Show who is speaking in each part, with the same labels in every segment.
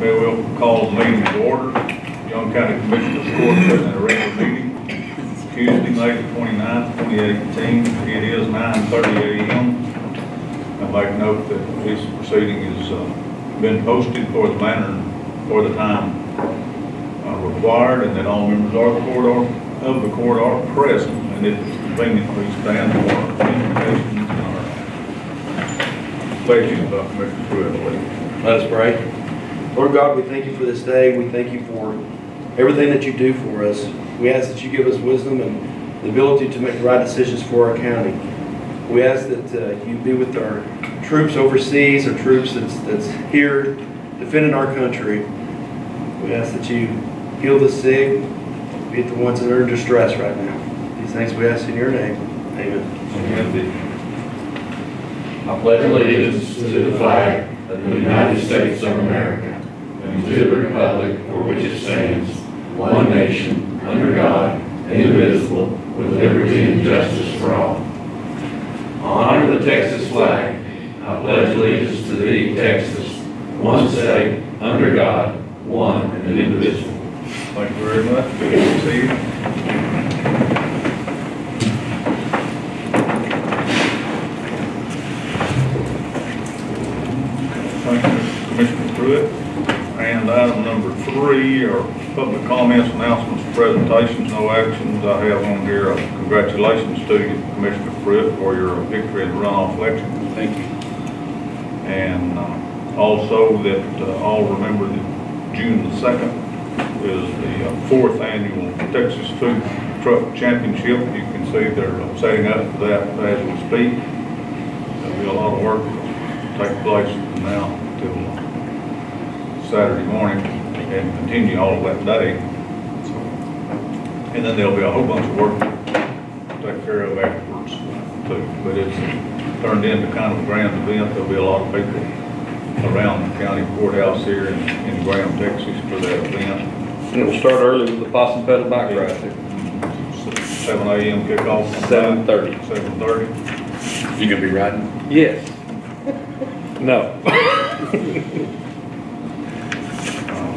Speaker 1: We will call the meeting to order. Young County Commissioners Court sitting at a regular meeting. Tuesday, May 29th, 2018. It is 9:30 a.m. I make note that this proceeding has been posted for the manner and for the time required, and that all members of the court are present, and it is convenient we stand for invitations and our pledges by Commissioner Pruitt.
Speaker 2: Let us pray. Lord God, we thank you for this day. We thank you for everything that you do for us. We ask that you give us wisdom and the ability to make the right decisions for our county. We ask that you be with our troops overseas, our troops that's here defending our country. We ask that you heal the sick, be it the ones that are in distress right now. These things we ask in your name. Amen.
Speaker 3: I pledge allegiance to the flag of the United States of America and to the republic for which it stands, one nation, under God, indivisible, with liberty and justice for all. Honor the Texas flag. I pledge allegiance to thee, Texas, one state, under God, one and indivisible.
Speaker 1: Thank you very much. Good to see you. Thank you, Commissioner Pruitt. And item number 3 are public comments, announcements, presentations, no actions. I have on here congratulations to you, Commissioner Pruitt, for your victory in the runoff election.
Speaker 2: Thank you.
Speaker 1: And also that all remember that June the 2nd is the 4th annual Texas Food Truck Championship. You can see they're setting up for that as we speak. There'll be a lot of work to take place from now till Saturday morning and continue all of that day. And then there'll be a whole bunch of work to take care of afterwards too. But it's turned into kind of a grand event. There'll be a lot of people around the county courthouse here in Graham, Texas for that event.
Speaker 4: And it will start early with the Possum Pedal Bike Ride.
Speaker 1: 7 a.m. kickoff.
Speaker 4: 7:30.
Speaker 1: 7:30.
Speaker 2: You gonna be riding?
Speaker 4: Yes. No.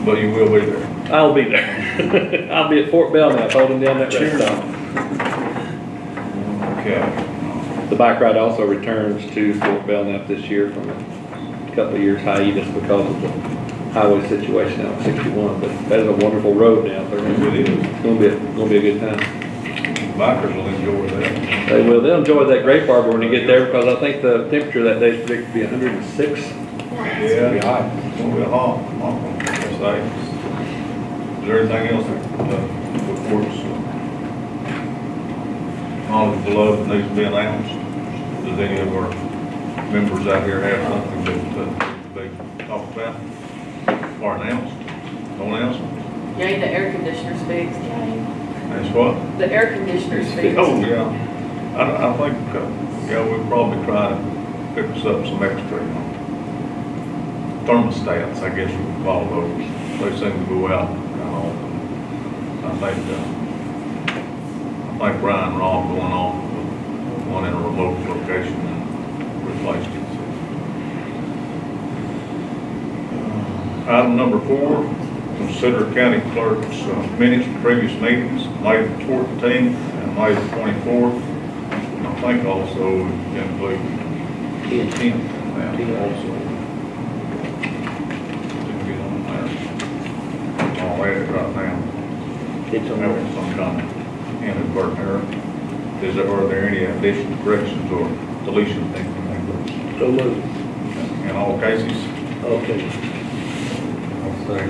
Speaker 1: But you will be there.
Speaker 4: I'll be there. I'll be at Fort Belknap holding down that rest stop.
Speaker 1: Okay.
Speaker 4: The bike ride also returns to Fort Belknap this year from a couple of years hiatus because of the highway situation out 61. But that is a wonderful road down there.
Speaker 1: It is.
Speaker 4: It's gonna be a good time.
Speaker 1: Bikers will enjoy that.
Speaker 4: They will. They'll enjoy that grape arbor when you get there because I think the temperature that day is predicted to be 106.
Speaker 1: Yeah. It's gonna be hot. It's gonna be hot. Is there anything else that reports knowledge below that needs to be announced? Does any of our members out here have something that they talked about or announced? No announcement?
Speaker 5: Yay, the air conditioner's fixed. Yay.
Speaker 1: That's what?
Speaker 5: The air conditioner's fixed.
Speaker 1: Oh, yeah. I think, yeah, we'll probably try to fix up some extra thermostats, I guess you would call those. They seem to go out kind of often. I think Brian Robb going off with one in a remote location and replaced it. Item number 4, consider county clerk's minutes from previous meetings, May the 14th and May the 24th. And I think also include the 10th on that also. I'll add it right now.
Speaker 2: It's on
Speaker 1: There
Speaker 2: there.
Speaker 1: was some kind of inadvertent error. Are there any additions, corrections, or deletions?
Speaker 2: So moved.
Speaker 1: In all cases?
Speaker 2: Okay.
Speaker 1: I'll say.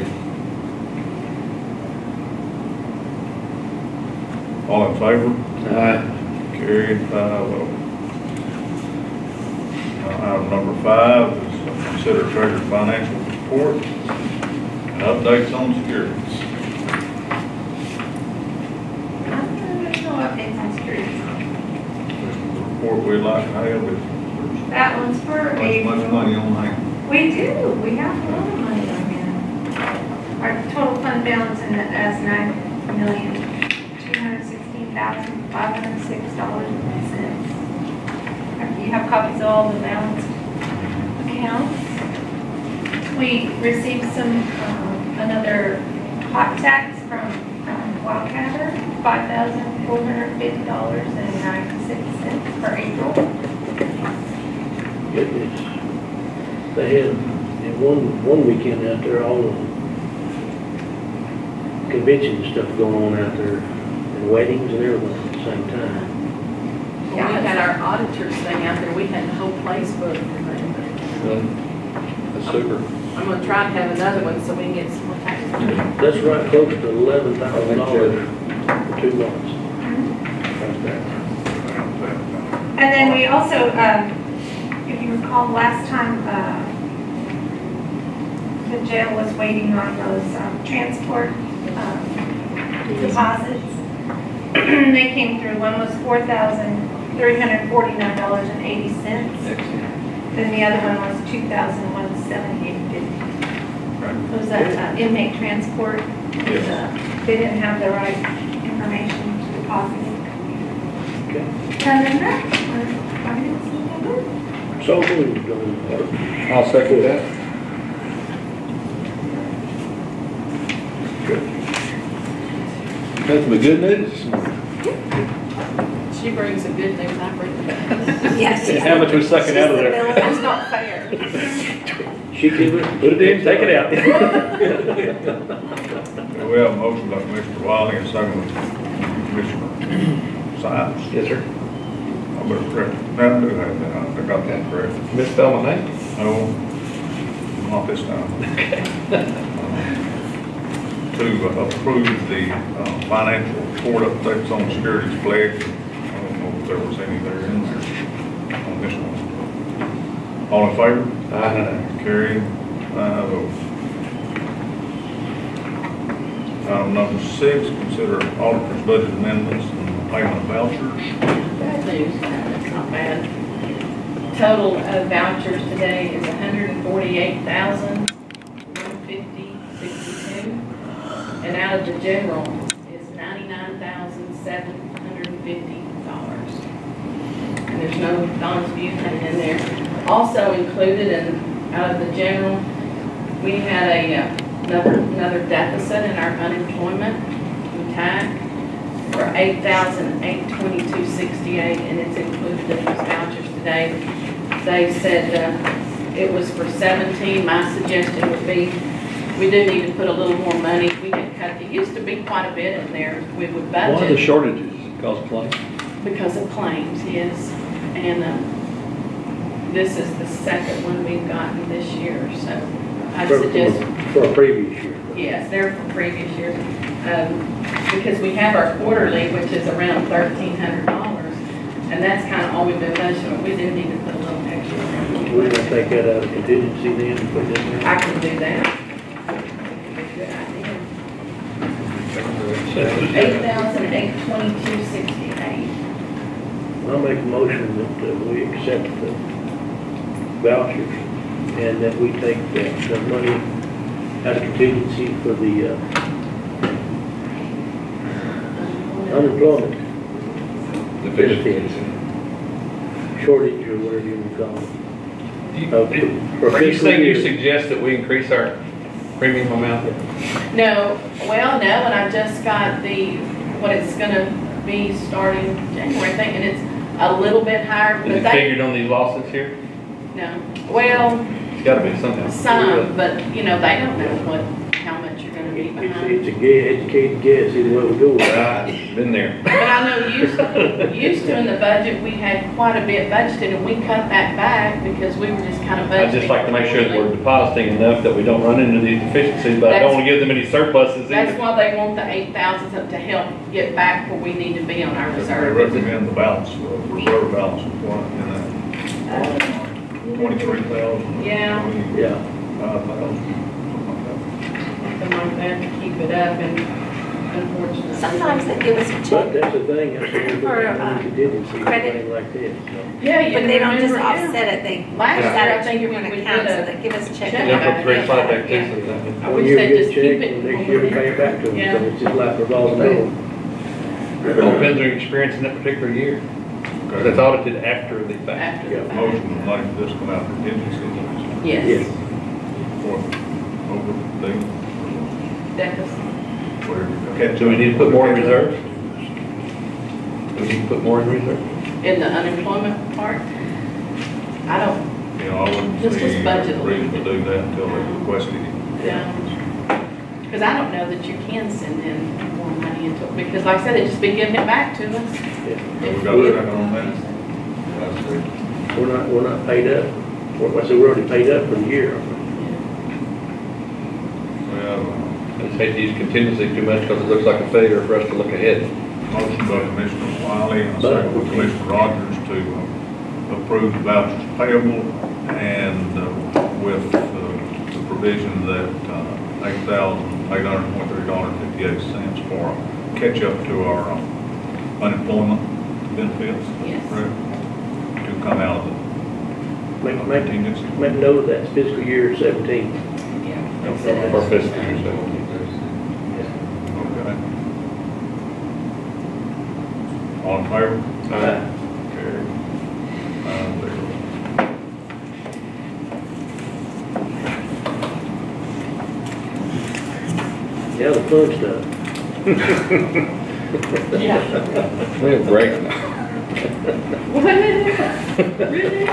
Speaker 1: All in favor?
Speaker 4: Aye.
Speaker 1: Carried 5-0. Item number 5 is consider treasurer financial report and updates on securities.
Speaker 6: No updates on securities.
Speaker 1: The report we'd like to have is
Speaker 6: That one's for
Speaker 1: there's
Speaker 6: April.
Speaker 1: much money on hand.
Speaker 6: We do. We have a lot of money on here. Our total fund balance in it is $9,216,506.01. You have copies of all the balance accounts. we received another hot tax from Wildcatter, $5,450.96 for April.
Speaker 7: Goodness. They had, in one weekend out there, all the convention stuff going on out there, and weddings and everything at the same time.
Speaker 5: We had our auditors thing out there, we had the whole place booked.
Speaker 4: That's super.
Speaker 5: I'm gonna try to have another one so we can get some more tax money.
Speaker 7: That's right close to $11,000 for 2 months.
Speaker 6: And then we also, if you recall, last time, the jail was waiting on those transport deposits. They came through. One was $4,349.80. Then the other one was $2,178.50. Was that inmate transport?
Speaker 1: Yes.
Speaker 6: They didn't have the right information to deposit it.
Speaker 7: Okay.
Speaker 6: Other than that, finance is good.
Speaker 7: So moved on.
Speaker 4: I'll second that. Nothing but good news.
Speaker 5: She brings the good news, I bring the bad.
Speaker 6: Yes.
Speaker 4: How much was sucking out of there?
Speaker 5: That's not fair.
Speaker 7: She can
Speaker 4: Put it in, take it out.
Speaker 1: We have a motion by Commissioner Wiley and a second by Commissioner Science.
Speaker 4: Yes, sir.
Speaker 1: I better correct, now I do have that, I got that correct.
Speaker 4: Misspell my name?
Speaker 1: No, not this time. To approve the financial report updates on securities pledge. I don't know if there was any there in there on this one. All in favor?
Speaker 4: Aye.
Speaker 1: Carried, 5-0. Item number 6, consider auditor's budget amendments and payment of vouchers.
Speaker 5: Bad news, that's not bad. Total of vouchers today is $148,150.62. And out of the general is $99,750. And there's no Don's Buchanan in there. Also included out of the general, we had another deficit in our unemployment TAC for $8,822.68, and it's included in those vouchers today. They said it was for 17. My suggestion would be we do need to put a little more money. We can cut, it used to be quite a bit in there. We would budget.
Speaker 4: One of the shortages cause claims.
Speaker 5: Because of claims, yes. And this is the second one we've gotten this year, so I suggest,
Speaker 7: For a previous year.
Speaker 5: yes, they're from previous years. Because we have our quarterly, which is around $1,300, and that's kind of all we've been budgeting. We do need to put a little extra in.
Speaker 7: We're gonna take that out of contingency then and put it in there.
Speaker 5: I can do that. Good idea. $8,822.68.
Speaker 7: I'll make a motion that we accept the vouchers and that we take the money out of contingency for the unemployment benefits, shortage or whatever you want to call it.
Speaker 4: Are you saying you
Speaker 7: fiscal year.
Speaker 4: suggest that we increase our premium amount?
Speaker 5: No, well, no, and I just got what it's gonna be starting January, I think, and it's a little bit higher,
Speaker 4: Is
Speaker 5: but
Speaker 4: it
Speaker 5: they,
Speaker 4: figured on these losses here?
Speaker 5: no, well,
Speaker 4: It's gotta be somehow.
Speaker 5: some, but, they don't know how much you're gonna be behind.
Speaker 7: It's a educated guess either way we go.
Speaker 4: Right, been there.
Speaker 5: But I know used to in the budget, we had quite a bit budgeted, and we cut that back because we were just kind of budgeting.
Speaker 4: I'd just like to make sure that we're depositing enough that we don't run into these deficiencies, but I don't want to give them any surpluses
Speaker 5: That's
Speaker 4: either.
Speaker 5: why they want the 8,000 to help get back where we need to be on our
Speaker 1: They
Speaker 5: reserve.
Speaker 1: recommend the balance, reserve balance of what, in that, 23,000?
Speaker 5: Yeah.
Speaker 7: Yeah.
Speaker 1: 5,000,
Speaker 5: Something like that to keep it up, and unfortunately.
Speaker 6: Sometimes they give us a
Speaker 7: But
Speaker 6: check,
Speaker 7: that's the thing, that's the
Speaker 6: For,
Speaker 7: contingency,
Speaker 6: credit.
Speaker 7: anything like this. So.
Speaker 5: Yeah, you
Speaker 6: but they don't just
Speaker 5: remember, yeah.
Speaker 6: offset it, they
Speaker 5: Last
Speaker 6: put
Speaker 5: year, I
Speaker 6: that
Speaker 5: think
Speaker 6: at
Speaker 5: we
Speaker 6: different
Speaker 5: did
Speaker 6: accounts,
Speaker 5: a
Speaker 6: so they give us a check.
Speaker 5: check.
Speaker 4: Yeah, for 3 back too,
Speaker 5: Yeah.
Speaker 4: sometimes.
Speaker 5: I
Speaker 7: One
Speaker 5: wish
Speaker 7: year
Speaker 5: they'd
Speaker 7: we
Speaker 5: just
Speaker 7: get a
Speaker 5: keep
Speaker 7: check,
Speaker 5: it.
Speaker 7: and next year we pay it back to them,
Speaker 5: Yeah.
Speaker 7: so it's just like revolving door.
Speaker 4: It all depends on your experience in that particular year.
Speaker 1: Okay.
Speaker 4: That's audited after the fact.
Speaker 5: After the fact.
Speaker 1: Motion would like this come out of contingency.
Speaker 5: Yes.
Speaker 1: for overdue,
Speaker 5: Deficit.
Speaker 1: whatever. Catch
Speaker 4: Do we
Speaker 1: up.
Speaker 4: need to put more in reserve? Do we need to put more in reserve?
Speaker 5: In the unemployment part, I don't,
Speaker 1: You know, I wouldn't
Speaker 5: Just
Speaker 1: see
Speaker 5: budget a
Speaker 1: a reason to
Speaker 5: little
Speaker 1: do that until they requested it.
Speaker 5: because I don't know that you can send in more money into it, because like I said, it'd just be giving it back to us.
Speaker 1: Have we got a second on that? That's it.
Speaker 7: We're not paid up. I said, we're already paid up for the year.
Speaker 1: Well,
Speaker 4: I just hate to use contingency too much because it looks like a failure for us to look ahead.
Speaker 1: motion by Commissioner Wiley and a second by Commissioner Rogers to approve the vouchers payable and with the provision that $8,823.58 for catch up to our unemployment benefits.
Speaker 5: Yes.
Speaker 1: Correct? To come out of the contingency.
Speaker 7: Make note of that, fiscal year 17.
Speaker 5: Yeah.
Speaker 4: Or fiscal year 17.
Speaker 1: Okay. All in favor?
Speaker 4: Aye.
Speaker 1: Carried. 5-0.
Speaker 7: Yeah, the fun stuff.
Speaker 5: Yeah.
Speaker 4: We have break now.
Speaker 5: Really?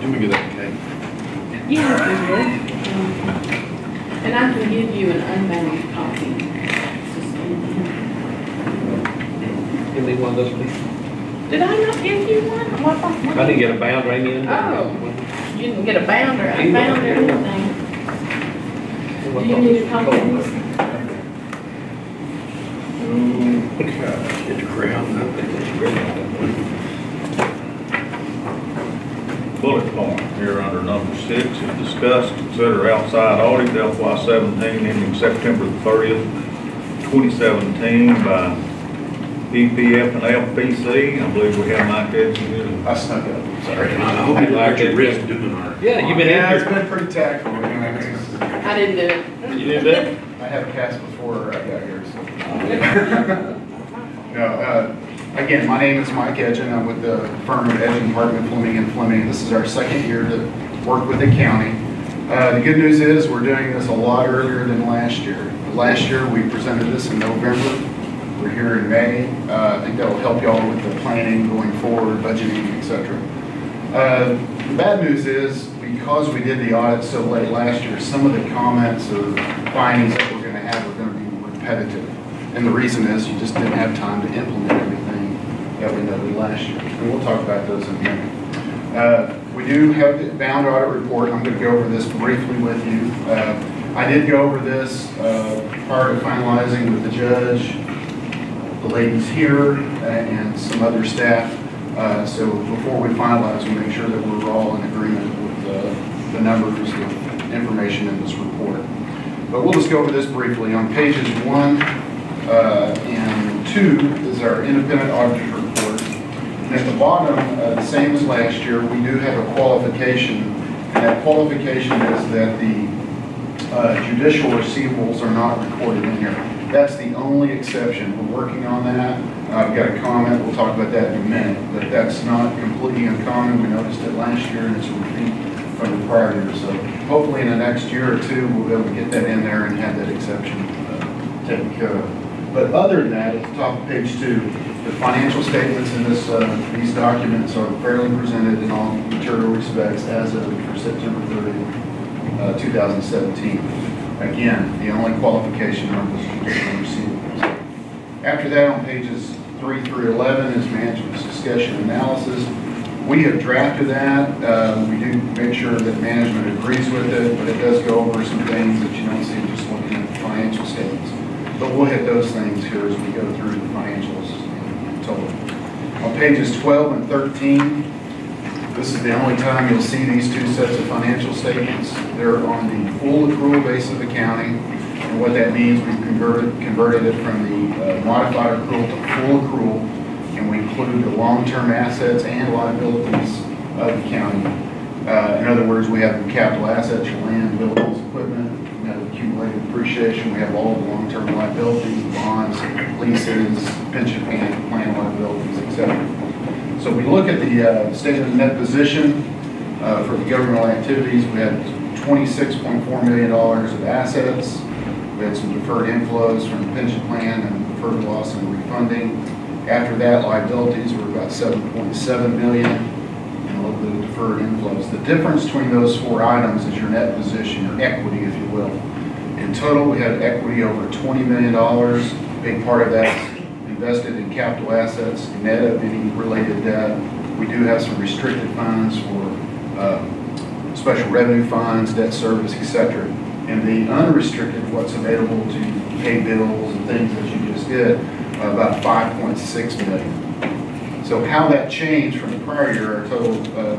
Speaker 2: Do we get that, okay?
Speaker 5: Yeah, we would. And I can give you an unbound copy.
Speaker 4: Give me one of those, please.
Speaker 5: Did I not give you one?
Speaker 4: I didn't get a bound or anything.
Speaker 5: Oh, you didn't get a bound or unbound or anything. Do you need a copy of this?
Speaker 2: It's ground.
Speaker 1: Bullet point here under number 6 is discuss, consider outside audit FY17 ending September the 30th, 2017 by EPF and FPC. I believe we have Mike Edson here.
Speaker 8: I snuck up, sorry.
Speaker 2: I hope you like your wrist doing our.
Speaker 4: Yeah, you've been
Speaker 8: Yeah,
Speaker 4: in
Speaker 8: it's
Speaker 4: here.
Speaker 8: been pretty tactful. You know,
Speaker 5: I didn't do it.
Speaker 4: You did that?
Speaker 8: I had a cast before I got here, so. No, again, my name is Mike Edgen. I'm with the firm of Edgen, Hartman, Fleming and Fleming. This is our second year to work with the county. The good news is we're doing this a lot earlier than last year. Last year, we presented this in November. We're here in May. I think that will help y'all with the planning going forward, budgeting, etc. The bad news is, because we did the audit so late last year, some of the comments or findings that we're going to have are going to be repetitive. And the reason is you just didn't have time to implement everything that we noted last year. And we'll talk about those in a minute. We do have the bound audit report. I'm going to go over this briefly with you. I did go over this prior to finalizing with the judge, the ladies here, and some other staff. So before we finalize, we make sure that we're all in agreement with the numbers, the information in this report. But we'll just go over this briefly. On pages 1 and 2 is our independent auditor's report. And at the bottom, the same as last year, we do have a qualification. And that qualification is that the judicial receivables are not recorded in here. That's the only exception. We're working on that. I've got a comment. We'll talk about that in a minute. But that's not completely uncommon. We noticed it last year, and it's a repeat from the prior year. So hopefully in the next year or two, we'll be able to get that in there and have that exception taken care of. But other than that, at the top of page 2, the financial statements in this these documents are fairly presented in all material respects as of for September 30th, 2017. Again, the only qualification on was judicial receivables. After that, on pages 3 through 11 is management's discussion analysis. We have drafted that. We do make sure that management agrees with it, but it does go over some things that you don't see just looking at the financial statements. But we'll hit those things here as we go through the financials in total. On pages 12 and 13, this is the only time you'll see these two sets of financial statements. They're on the full accrual base of the county. And what that means, we've converted it from the modified accrual to full accrual. And we include the long-term assets and liabilities of the county. In other words, we have capital assets, your land, buildings, equipment, we have accumulated depreciation, we have all the long-term liabilities, bonds, leases, pension plan liabilities, etc. So we look at the statement of net position for the governmental activities. We had $26.4 million of assets. We had some deferred inflows from the pension plan and deferred loss and refunding. After that, liabilities were about $7.7 million and a little bit of deferred inflows. The difference between those four items is your net position, your equity, if you will. In total, we had equity over $20 million. A big part of that's invested in capital assets, net of any related debt. We do have some restricted funds for special revenue funds, debt service, etc. And the unrestricted, what's available to pay bills and things that you just did, about $5.6 million. So how that changed from the prior year, our total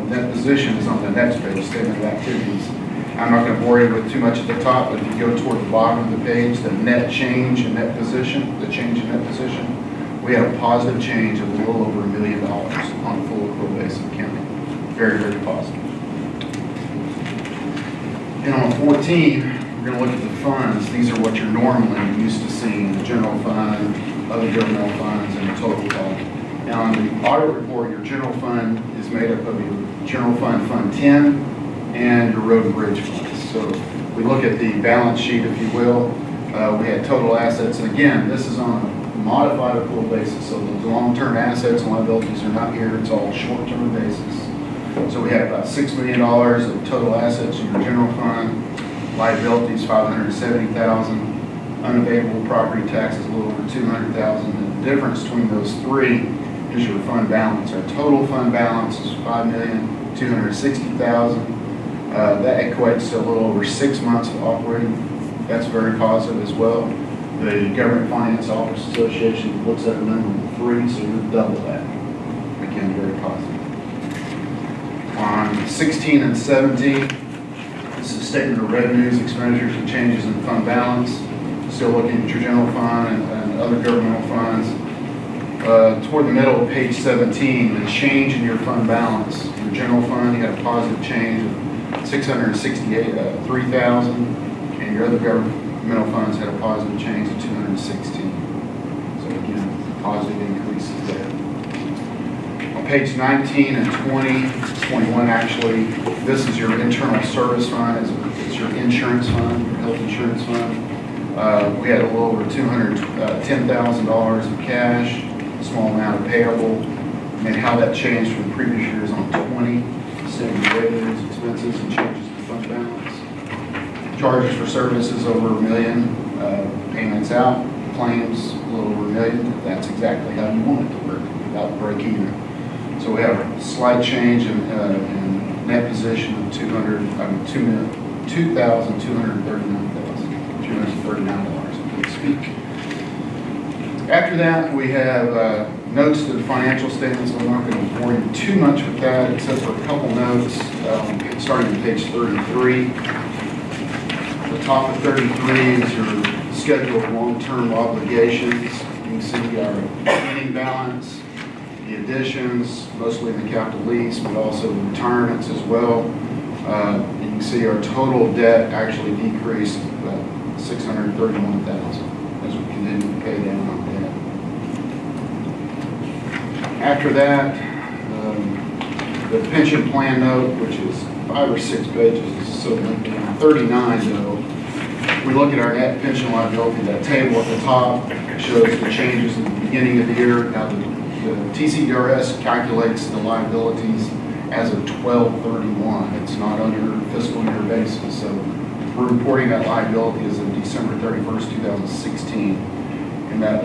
Speaker 8: net position is on the next page, statement of activities. I'm not going to bore you with too much at the top, but if you go toward the bottom of the page, the net change in net position, the change in net position, we had a positive change of a little over $1 million on a full accrual basis of county. Very, very positive. And on 14, we're going to look at the funds. These are what you're normally used to seeing, the general fund, other governmental funds, and the total fund. Now, on the audit report, your general fund is made up of your general fund, Fund 10, and your road and bridge funds. So we look at the balance sheet, if you will. We had total assets, and again, this is on a modified accrual basis, so the long-term assets and liabilities are not here. It's all short-term basis. So we have about $6 million of total assets in your general fund, liabilities $570,000, unavailable property taxes a little over $200,000. And the difference between those three is your fund balance. Our total fund balance is $5,260,000. That equates to a little over 6 months of operating. That's very positive as well. The Government Finance Officers Association looks at a number of 3, so you're double that. Again, very positive. On 16 and 17, this is a statement of revenues, expenditures, and changes in fund balance. Still looking at your general fund and other governmental funds. Toward the middle of page 17, the change in your fund balance. Your general fund, you had a positive change of $668,300, and your other governmental funds had a positive change of $216,000. So again, positive increases there. On page 19 and 20, 21 actually, this is your internal service fund. It's your insurance fund, your health insurance fund. We had a little over $210,000 of cash, a small amount of payable, and how that changed from the previous years on 20, statement of revenues, expenses, and changes to fund balance. Charges for services over $1 million, payments out, claims a little over $1 million. That's exactly how you want it to work, without break even. So we have a slight change in net position of $2,239,239, so to speak. After that, we have notes to the financial statements. I'm not going to bore you too much with that, except for a couple notes, starting on page 33. The top of 33 is your schedule of long-term obligations. You can see our beginning balance, the additions, mostly in the capital lease, but also the retirements as well. You can see our total debt actually decreased about $631,000 as we continue to pay down on debt. After that, the pension plan note, which is 5 or 6 pages, is so lengthy. On 39, though, we look at our net pension liability. That table at the top shows the changes at the beginning of the year. Now, the TCDRS calculates the liabilities as of 12/31. It's not under a fiscal year basis. So we're reporting that liability as of December 31st, 2016. In that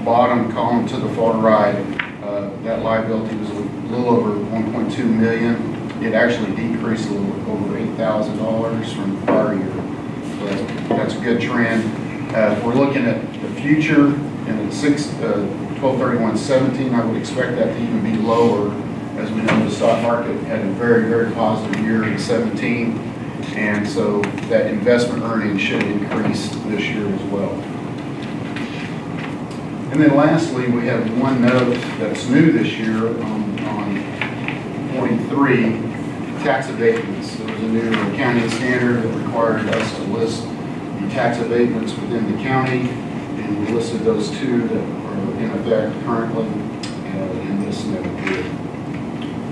Speaker 8: bottom column to the far right, that liability was a little over $1.2 million. It actually decreased a little over $8,000 from the prior year. So that's a good trend. If we're looking at the future, and at 12/31/17, I would expect that to even be lower. As we know, the stock market had a very, very positive year in 17, and so that investment earnings should increase this year as well. And then lastly, we have one note that's new this year on 43. tax abatements. There was a new accounting standard that required us to list the tax abatements within the county, and we listed those two that are in effect currently in this note here.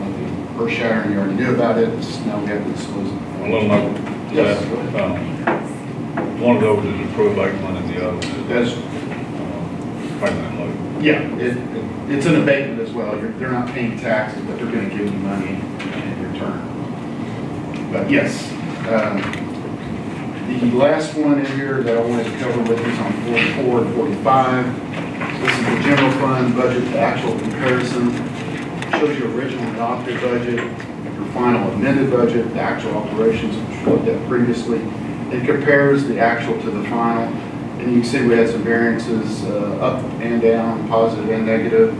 Speaker 8: Nothing earth-shattering, you already knew about it, it's just now we have to disclose it.
Speaker 1: A little note.
Speaker 8: Yes,
Speaker 1: that,
Speaker 8: go ahead.
Speaker 1: one of those is a probate one and the other is
Speaker 8: That's,
Speaker 1: payment load.
Speaker 8: yeah, it's an abatement as well. They're not paying taxes, but they're going to give you money in return. But yes, the last one in here that I wanted to cover with you is on 44 and 45. This is the general fund budget to actual comparison. Shows your original adopted budget, your final amended budget, the actual operations which we looked at previously. It compares the actual to the final. And you can see we had some variances up and down, positive and negative.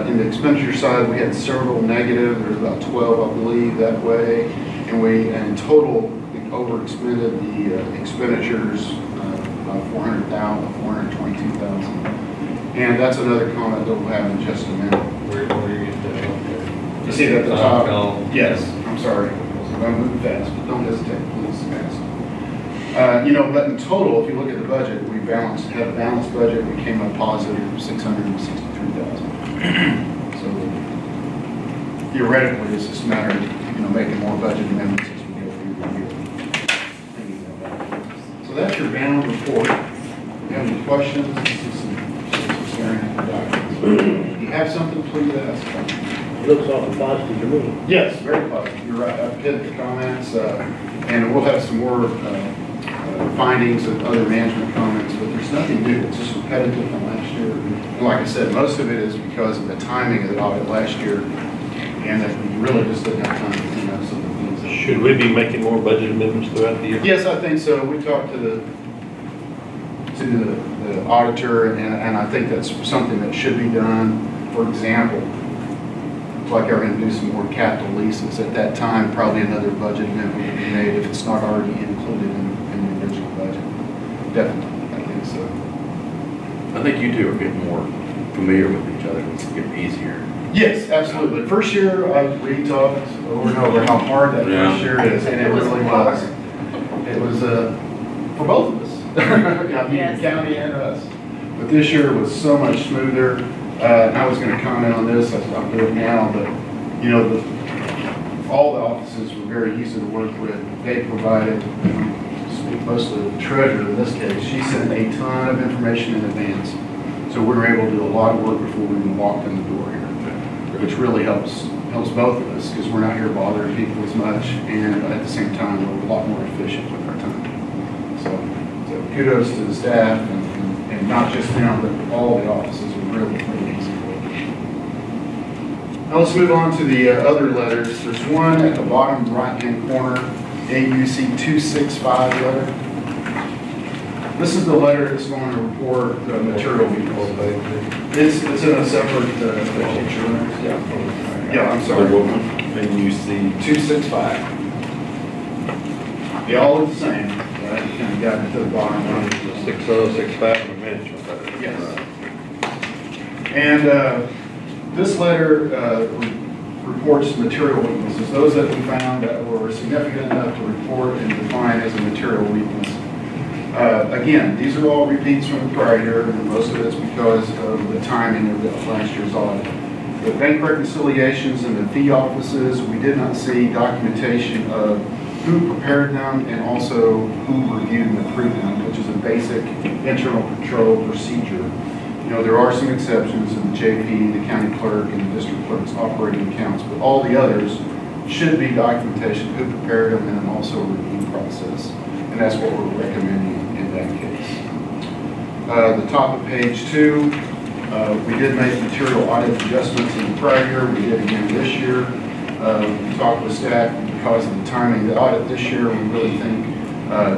Speaker 8: In the expenditure side, we had several negative. There's about 12, I believe, that way. And we, in total, over expended the expenditures about 400,000, 422,000. And that's another comment that we'll have in just a minute.
Speaker 3: Where you get that?
Speaker 8: You see that at the top?
Speaker 3: Oh.
Speaker 8: Yes, I'm sorry. I'm moving fast, but don't hesitate, please, fast. You know, but in total, if you look at the budget, we had a balanced budget. We came up positive 663,000. So theoretically, it's just a matter of, making more budget amendments as we go through the year. So that's your annual report. If you have any questions, this is some staring at the documents. If you have something, please ask.
Speaker 7: It looks awful positive to me.
Speaker 8: Yes, very positive. You're right. I've hit the comments, and we'll have some more findings of other management comments, but there's nothing new. It's just repetitive from last year. And like I said, most of it is because of the timing of the audit last year, and that we really just didn't have time to clean up some of the things.
Speaker 7: Should we be making more budget amendments throughout the year?
Speaker 8: Yes, I think so. We talked to the auditor, and I think that's something that should be done. For example, like we're going to do some more capital leases. At that time, probably another budget amendment would be made if it's not already included in the original budget. Definitely, I think so.
Speaker 2: I think you two are getting more familiar with each other. It's getting easier.
Speaker 8: Yes, absolutely. First year, we talked over and over how hard that first year is, and it really was. It was for both of us, I mean,
Speaker 5: Yes.
Speaker 8: the county and us. But this year was so much smoother. And I was going to comment on this. I'll do it now, but all the offices were very easy to work with. They provided, mostly the treasurer in this case, she sent a ton of information in advance. So we were able to do a lot of work before we even walked in the door here, which really helps both of us because we're not here bothering people as much, and at the same time we're a lot more efficient with our time. So kudos to the staff and not just them, but all the offices were really easy to work. Now let's move on to the other letters. There's one at the bottom right-hand corner, AUC 265 letter. This is the letter that's going to report material weakness. It's in a separate picture. Yeah, I'm sorry.
Speaker 2: AUC
Speaker 8: 265. They all look the same. Right? You kind of got it to the bottom one.
Speaker 4: 6065 management letter.
Speaker 8: Yes. And this letter reports material weaknesses, those that we found that were significant enough to report and define as a material weakness. Again, these are all repeats from the prior year, and most of it's because of the timing of the last year's audit. The bank reconciliations and the fee offices, we did not see documentation of who prepared them and also who reviewed and approved them, which is a basic internal control procedure. You know, there are some exceptions in the JP, the county clerk, and the district clerk's operating accounts, but all the others should be documentation, who prepared them, and then also a review process. And that's what we're recommending in that case. The top of page 2, we did make material audit adjustments in the prior year. We did again this year. We talked with staff because of the timing of the audit this year. We really think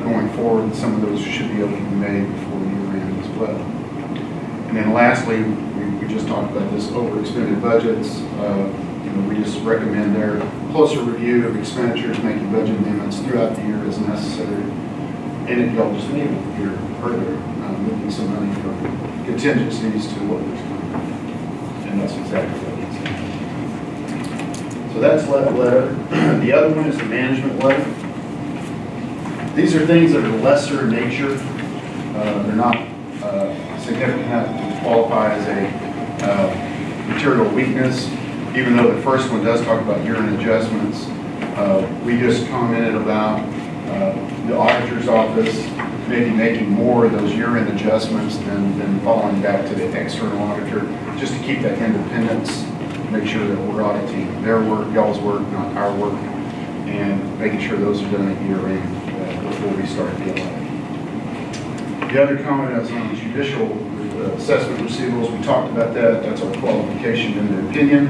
Speaker 8: going forward some of those should be able to be made before the year end as well. And then lastly, we just talked about this overexpended budgets. We just recommend their closer review of expenditures, making budget amendments throughout the year as necessary. And it y'all just named it here earlier, moving some money from contingencies to what was coming. And that's exactly what it's. So that's that letter. The other one is the management letter. These are things that are lesser in nature. They're not significant enough to qualify as a material weakness, even though the first one does talk about year-end adjustments. We just commented about the auditor's office maybe making more of those year-end adjustments than falling back to the external auditor, just to keep that independence, make sure that we're auditing their work, y'all's work, not our work, and making sure those are done at year-end before we start the audit. The other comment is on judicial assessment receivables. We talked about that. That's our qualification in the opinion.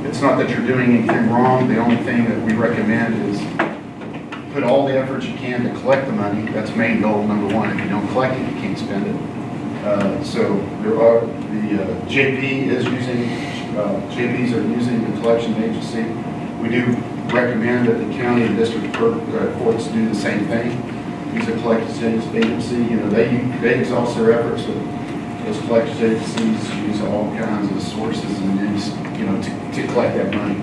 Speaker 8: It's not that you're doing anything wrong. The only thing that we recommend is put all the efforts you can to collect the money. That's main goal number one. If you don't collect it, you can't spend it. So there are, the JP is using, JPs are using the collection agency. We do recommend that the county and district courts do the same thing. Use a collections agency. You know, they exhaust their efforts, but those collections agencies use all kinds of sources and use, you know, to collect that money.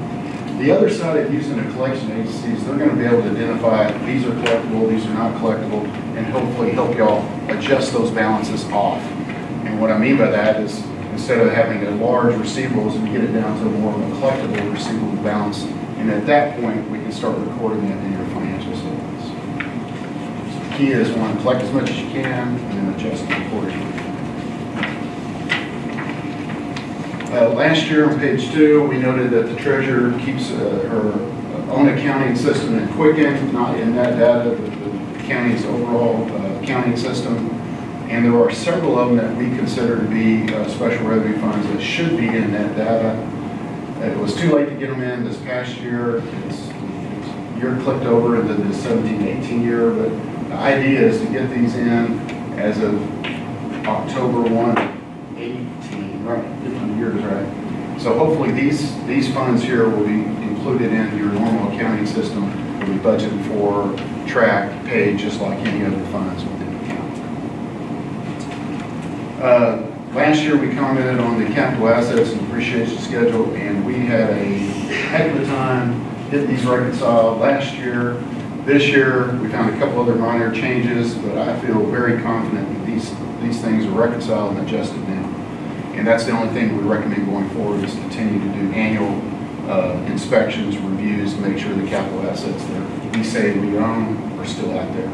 Speaker 8: The other side of using a collection agency is they're going to be able to identify these are collectible, these are not collectible, and hopefully help y'all adjust those balances off. And what I mean by that is instead of having a large receivables, we get it down to more of a collectible receivable balance, and at that point we can start recording it in your financial statements. So the key is one, collect as much as you can, and then adjust it accordingly. Last year on page 2, we noted that the treasurer keeps her own accounting system in Quicken, not in that data, but the county's overall accounting system. And there are several of them that we consider to be special revenue funds that should be in that data. It was too late to get them in this past year. Year clicked over into the 17-18 year, but the idea is to get these in as of October 1, 18, right? Years, right? So hopefully these funds here will be included in your normal accounting system. Will be budgeted for, tracked, paid, just like any other funds within the county. Last year we commented on the capital assets and depreciation schedule, and we had a heck of a time getting these reconciled last year. This year we found a couple other minor changes, but I feel very confident that these things are reconciled and adjusted now. And that's the only thing we recommend going forward is continue to do annual inspections, reviews, to make sure the capital assets that we say we own are still out there.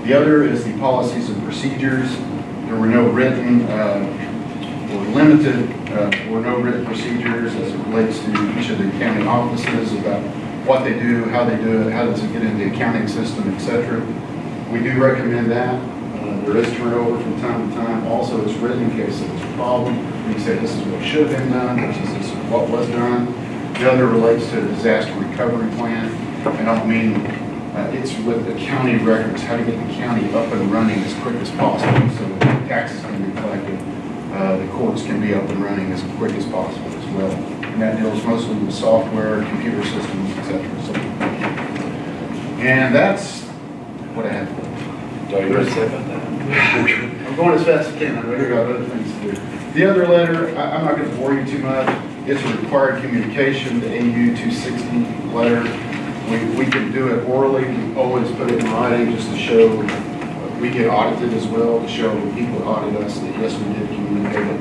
Speaker 8: The other is the policies and procedures. There were no written or limited or no written procedures as it relates to each of the county offices about what they do, how it, how does it get into the accounting system, etc. We do recommend that. There is turnover from time to time. Also, it's written in case there's a problem. We say this is what should have been done, this is what was done. The other relates to a disaster recovery plan. I don't mean it's with the county records, how to get the county up and running as quick as possible so that taxes can be collected. The courts can be up and running as quick as possible as well. And that deals mostly with software, computer systems, etc. So, and that's what I have for you. I'm going as fast as I can. I know you got other things to do. The other letter, I'm not going to bore you too much. It's a required communication, the AU 260 letter. We can do it orally. We always put it in writing just to show we get audited as well, to show people that audit us that yes, we did communicate it.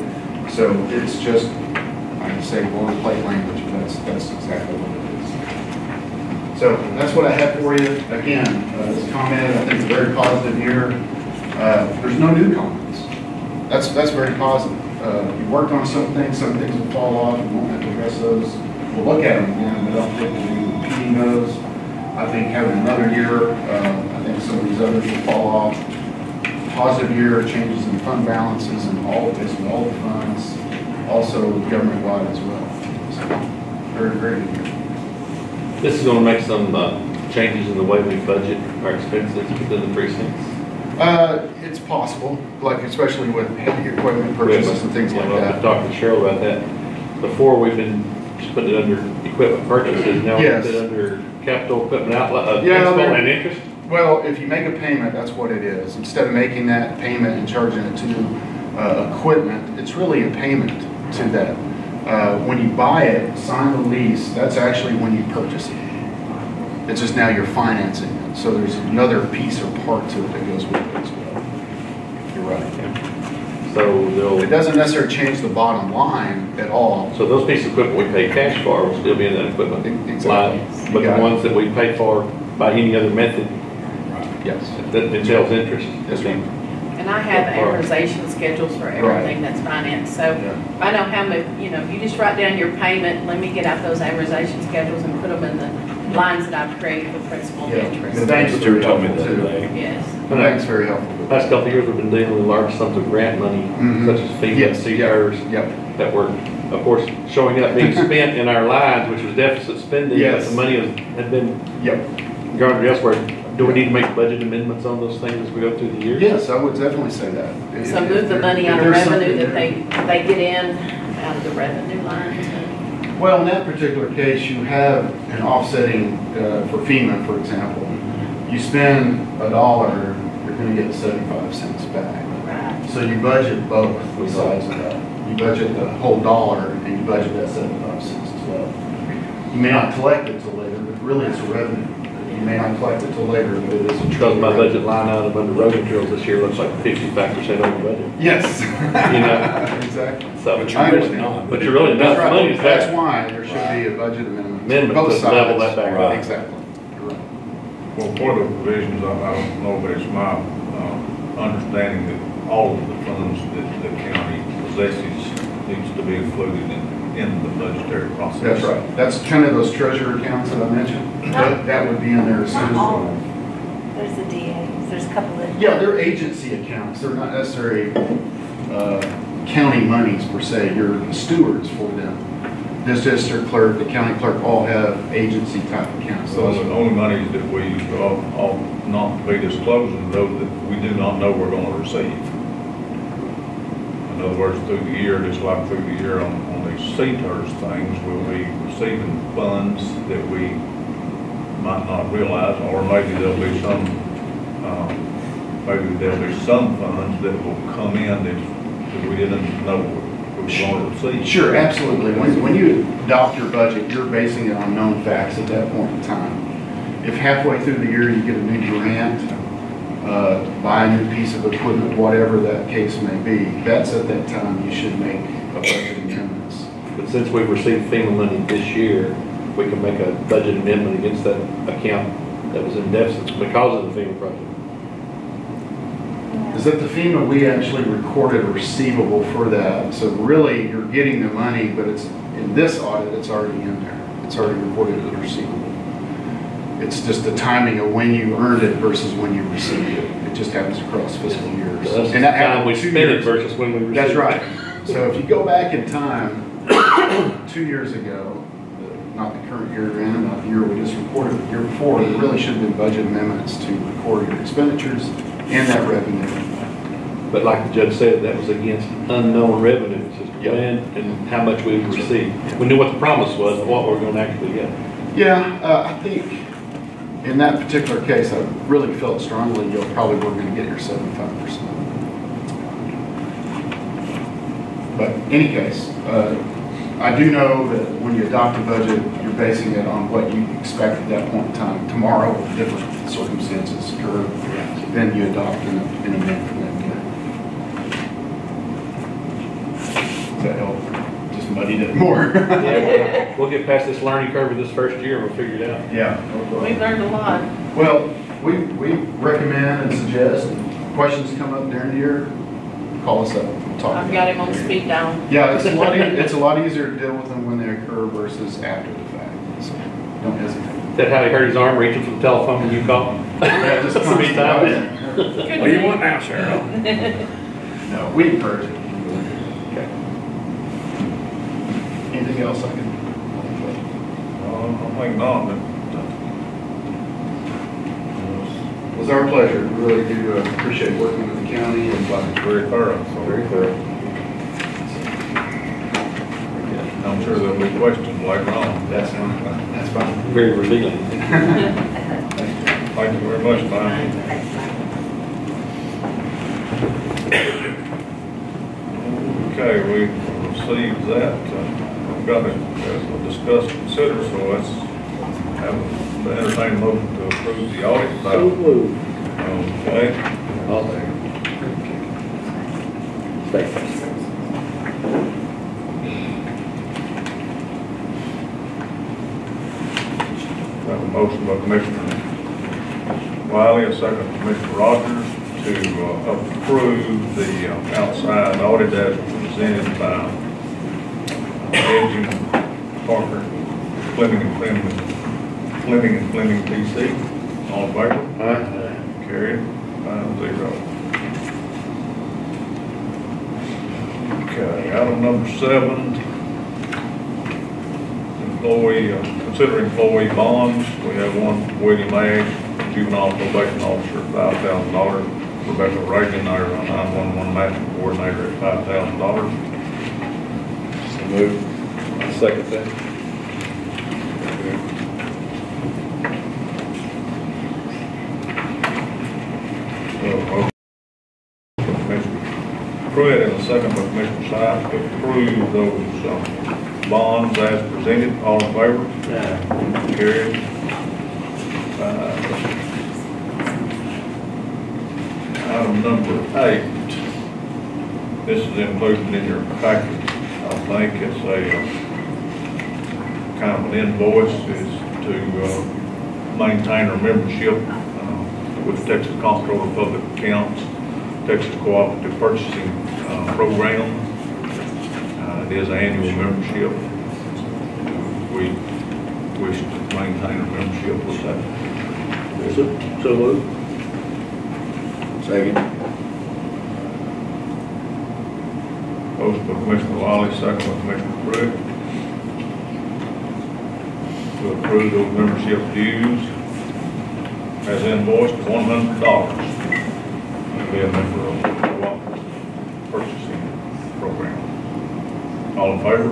Speaker 8: So it's just, I can say boilerplate language, but that's exactly what it is. So that's what I have for you. Again, this comment, I think, is a very positive year. There's no new comments. That's very positive. You worked on some things will fall off, you won't have to address those. We'll look at them again, but I don't think we'll be repeating those. I think having another year, I think some of these others will fall off. Positive year, changes in fund balances and all of this, with all the funds, also government-wide as well. So, very, very good year.
Speaker 4: This is going to make some changes in the way we budget our expenses within the precincts.
Speaker 8: It's possible, like especially with heavy equipment purchases and things like that.
Speaker 4: I've talked to Cheryl about that. Before we've been just putting it under equipment purchases, now we
Speaker 8: Yes.
Speaker 4: put it under capital equipment outlay,
Speaker 8: Yeah,
Speaker 4: principal and interest.
Speaker 8: Well, if you make a payment, that's what it is. Instead of making that payment and charging it to equipment, it's really a payment to that. When you buy it, sign the lease, that's actually when you purchase it. It's just now you're financing it. So there's another piece or part to it that goes with it as well. You're right.
Speaker 3: So
Speaker 8: It
Speaker 3: they'll,
Speaker 8: doesn't necessarily change the bottom line at all.
Speaker 3: so those pieces of equipment we pay cash for will still be in that equipment
Speaker 8: Exactly.
Speaker 3: line. But
Speaker 8: You
Speaker 3: the
Speaker 8: got it.
Speaker 3: ones that we pay for by any other method,
Speaker 8: Yes.
Speaker 3: that entails interest.
Speaker 8: Yes, ma'am.
Speaker 5: And I have amortization schedules for everything that's financed, so
Speaker 8: Yeah.
Speaker 5: I know how much, you know, you just write down your payment, let me get out those amortization schedules and put them in the lines that I've created for principal and
Speaker 8: Yeah. The
Speaker 5: interest.
Speaker 8: bank's
Speaker 2: That's what you
Speaker 8: very
Speaker 2: told me
Speaker 8: helpful
Speaker 2: the other
Speaker 8: too.
Speaker 2: day.
Speaker 5: Yes.
Speaker 8: The bank's very helpful. with that.
Speaker 3: Last couple of years, we've been dealing with large sums of grant money,
Speaker 8: Mhm.
Speaker 3: such as FEMA,
Speaker 8: Yes,
Speaker 3: CTERS,
Speaker 8: Yep.
Speaker 3: that were, of course, showing up being spent in our lines, which was deficit spending, but
Speaker 8: Yes.
Speaker 3: the money had been
Speaker 8: Yep.
Speaker 3: garnered elsewhere. Do we need to make budget amendments on those things as we go through the year?
Speaker 8: Yes, I would definitely say that.
Speaker 5: So move the money out of
Speaker 8: If there's
Speaker 5: revenue
Speaker 8: something
Speaker 5: that they get in, out of the revenue lines.
Speaker 8: Well, in that particular case, you have an offsetting for FEMA, for example. You spend $1, you're going to get 75 cents back.
Speaker 5: Right.
Speaker 8: So you budget both sides of that. You budget the whole dollar and you budget that 75 cents as well. You may not collect it till later, but really it's a revenue. You may not collect it till later, but it is a
Speaker 3: Because
Speaker 8: true
Speaker 3: my
Speaker 8: revenue.
Speaker 3: budget line item under road materials this year looks like 55% over budget.
Speaker 8: Yes.
Speaker 3: You know?
Speaker 8: Exactly.
Speaker 3: So,
Speaker 2: But
Speaker 8: I
Speaker 2: you're really
Speaker 8: understand.
Speaker 2: not.
Speaker 3: but you're really
Speaker 8: That's
Speaker 3: not, money's
Speaker 8: right. That's
Speaker 3: there.
Speaker 8: why there should be a budget amendment.
Speaker 3: Amendment
Speaker 8: Both
Speaker 3: to level
Speaker 8: sides.
Speaker 3: that back
Speaker 2: up.
Speaker 8: Exactly. You're right.
Speaker 1: Well, for the provisions, I don't know, but it's my understanding that all of the funds that the county possesses needs to be included in the budgetary process.
Speaker 8: That's right. That's kind of those treasurer accounts that I mentioned. That would be in there as soon
Speaker 9: Not all
Speaker 8: as.
Speaker 9: of them. There's the DAs, there's a couple that.
Speaker 8: Yeah, they're agency accounts. They're not necessarily county monies per se. You're the stewards for them. This district clerk, the county clerk, all have agency type accounts.
Speaker 1: So the only monies that we all not be disclosing, though, that we do not know we're going to receive. In other words, through the year, just like through the year on these CTERS things, we'll be receiving funds that we might not realize, or maybe there'll be some funds that will come in that we didn't know we were going to receive.
Speaker 8: Sure, absolutely. When you adopt your budget, you're basing it on known facts at that point in time. If halfway through the year you get a new grant, buy a new piece of equipment, whatever that case may be, that's at that time you should make a budget amendments.
Speaker 3: But since we've received FEMA money this year, we can make a budget amendment against that account that was in deficit because of the FEMA project.
Speaker 8: Is that the FEMA, we actually recorded a receivable for that. So really, you're getting the money, but it's, in this audit, it's already in there. It's already recorded as a receivable. It's just the timing of when you earned it versus when you received it. It just happens across fiscal years.
Speaker 3: So that's the
Speaker 8: And that
Speaker 3: time
Speaker 8: happened
Speaker 3: we
Speaker 8: 2
Speaker 3: spent it
Speaker 8: years.
Speaker 3: versus when we received it.
Speaker 8: That's right. So if you go back in time, 2 years ago, not the current year we're in, not the year we just reported, the year before, there really should have been budget amendments to record your expenditures and that revenue.
Speaker 3: But like the judge said, that was against unknown revenues, as to
Speaker 8: Yep.
Speaker 3: when and how much we would receive. We knew what the promise was and what we're going to actually get.
Speaker 8: Yeah, I think in that particular case, I really felt strongly you're probably were going to get your 75%. But in any case, I do know that when you adopt a budget, you're basing it on what you expect at that point in time. Tomorrow, if different circumstances occur, then you adopt an amendment from that point. Does that help? Just muddied it more.
Speaker 3: Yeah, we'll get past this learning curve of this first year and we'll figure it out.
Speaker 8: Yeah.
Speaker 5: We've learned a lot.
Speaker 8: Well, we recommend and suggest, if questions come up during the year, call us up. We'll talk.
Speaker 5: I've got him on speed dial.
Speaker 8: Yeah, it's a lot easier to deal with them when they occur versus after the fact. So don't hesitate.
Speaker 3: Is that how he hurt his arm reaching for the telephone when you called?
Speaker 8: Yeah, just
Speaker 3: That's me time.
Speaker 5: Good
Speaker 2: What do you want now, Cheryl?
Speaker 8: No, we encourage it.
Speaker 3: Okay.
Speaker 8: Anything else I can?
Speaker 1: I think not, but
Speaker 8: It was our pleasure. We really do appreciate working with the county and
Speaker 1: it's very thorough, so
Speaker 3: Very thorough.
Speaker 1: I'm sure there'll be questions later on.
Speaker 8: that's fine. That's fine.
Speaker 3: Very revealing.
Speaker 1: Thank you very much, Brian. Okay, we receives that. We've got to discuss, consider, so let's have an entertained motion to approve the audit.
Speaker 7: So moved.
Speaker 1: Okay.
Speaker 4: All there. Stay.
Speaker 1: Have a motion by Commissioner Wiley, a second by Commissioner Rogers, to approve the outside audit as presented by Edging, Parker, Fleming and Fleming PC. All in favor?
Speaker 4: Aye.
Speaker 1: Carried, 5-0. Okay, item number 7. Employee, consider employee bonds. We have one, William Ash, juvenile probation officer, $5,000. Rebecca Reagan, our 911 matching coordinator, at $5,000.
Speaker 4: So move. I'll second that.
Speaker 1: Commissioner Pruitt and a second by Commissioner Sykes to approve those bonds as presented. All in favor? Carried. Item number 8. This is included in your package. I think it's a kind of an invoice is to maintain our membership with Texas Comptroller of Public Accounts, Texas Cooperative Purchasing Program. It is an annual membership. We wish to maintain our membership with that.
Speaker 7: So moved.
Speaker 2: Second.
Speaker 1: Motion by Commissioner Wiley, second by Commissioner Pruitt, to approve those membership dues as invoiced, $100. To be a member of the Cooperative Purchasing Program. All in favor?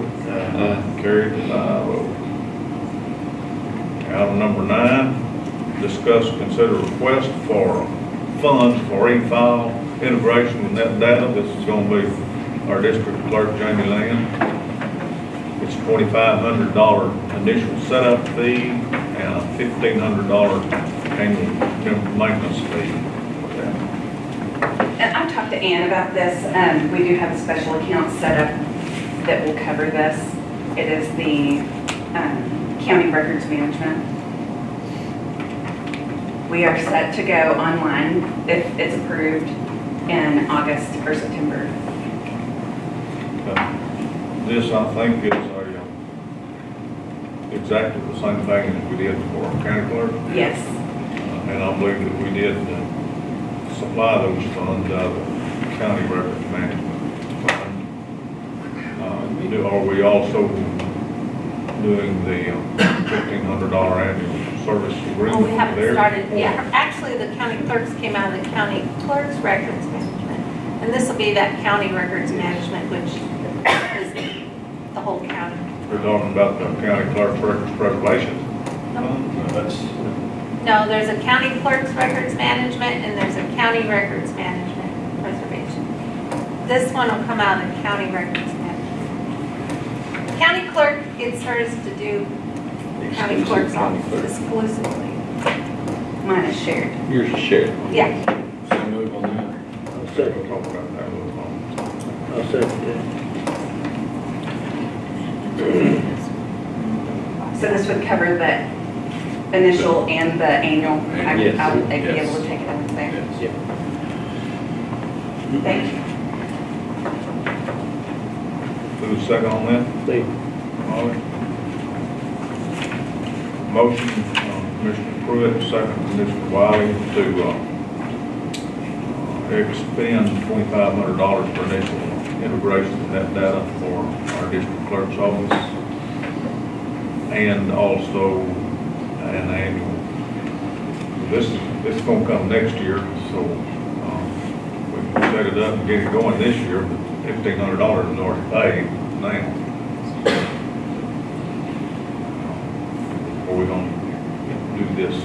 Speaker 1: Carried, 5-0. Item number 9, discuss, consider request for funds for e-file integration with net data. This is going to be our district clerk, Jamie Land. It's $2,500 initial setup fee and a $1,500 annual maintenance fee.
Speaker 10: And I've talked to Ann about this. We do have a special account set up that will cover this. It is the county records management. We are set to go online if it's approved in August or September.
Speaker 1: This, I think, is exactly the same thing that we did for our county clerk.
Speaker 10: Yes.
Speaker 1: And I believe that we did supply those funds out of the county records management fund. Are we also doing the $1,500 annual service agreement?
Speaker 6: Well, we haven't
Speaker 1: there?
Speaker 6: started, yeah, actually, the county clerks came out of the county clerks records management. And this will be that county records management, which is the whole county.
Speaker 1: We're talking about the county clerk's records preservation.
Speaker 6: No, there's a county clerks records management and there's a county records management preservation. This one will come out of county records management. The county clerk gets hers to do county clerk's office exclusively.
Speaker 10: Mine is shared.
Speaker 4: Yours is shared.
Speaker 6: Yeah.
Speaker 7: I'll
Speaker 1: We'll
Speaker 7: second.
Speaker 1: talk about that a little more.
Speaker 7: I'll second that.
Speaker 10: So this would cover the initial and the annual.
Speaker 4: Yes.
Speaker 10: I would be able to take it over there.
Speaker 7: Yeah.
Speaker 10: Thank you.
Speaker 1: Who's second on that?
Speaker 7: Steve.
Speaker 1: Molly? Motion, Commissioner Pruitt, second Commissioner Wiley, to expend $2,500 for initial integration of that data for our district clerk's office, and also an annual. This is going to come next year, so we can set it up and get it going this year, but $1,500 is already paid now. Are we going to do this?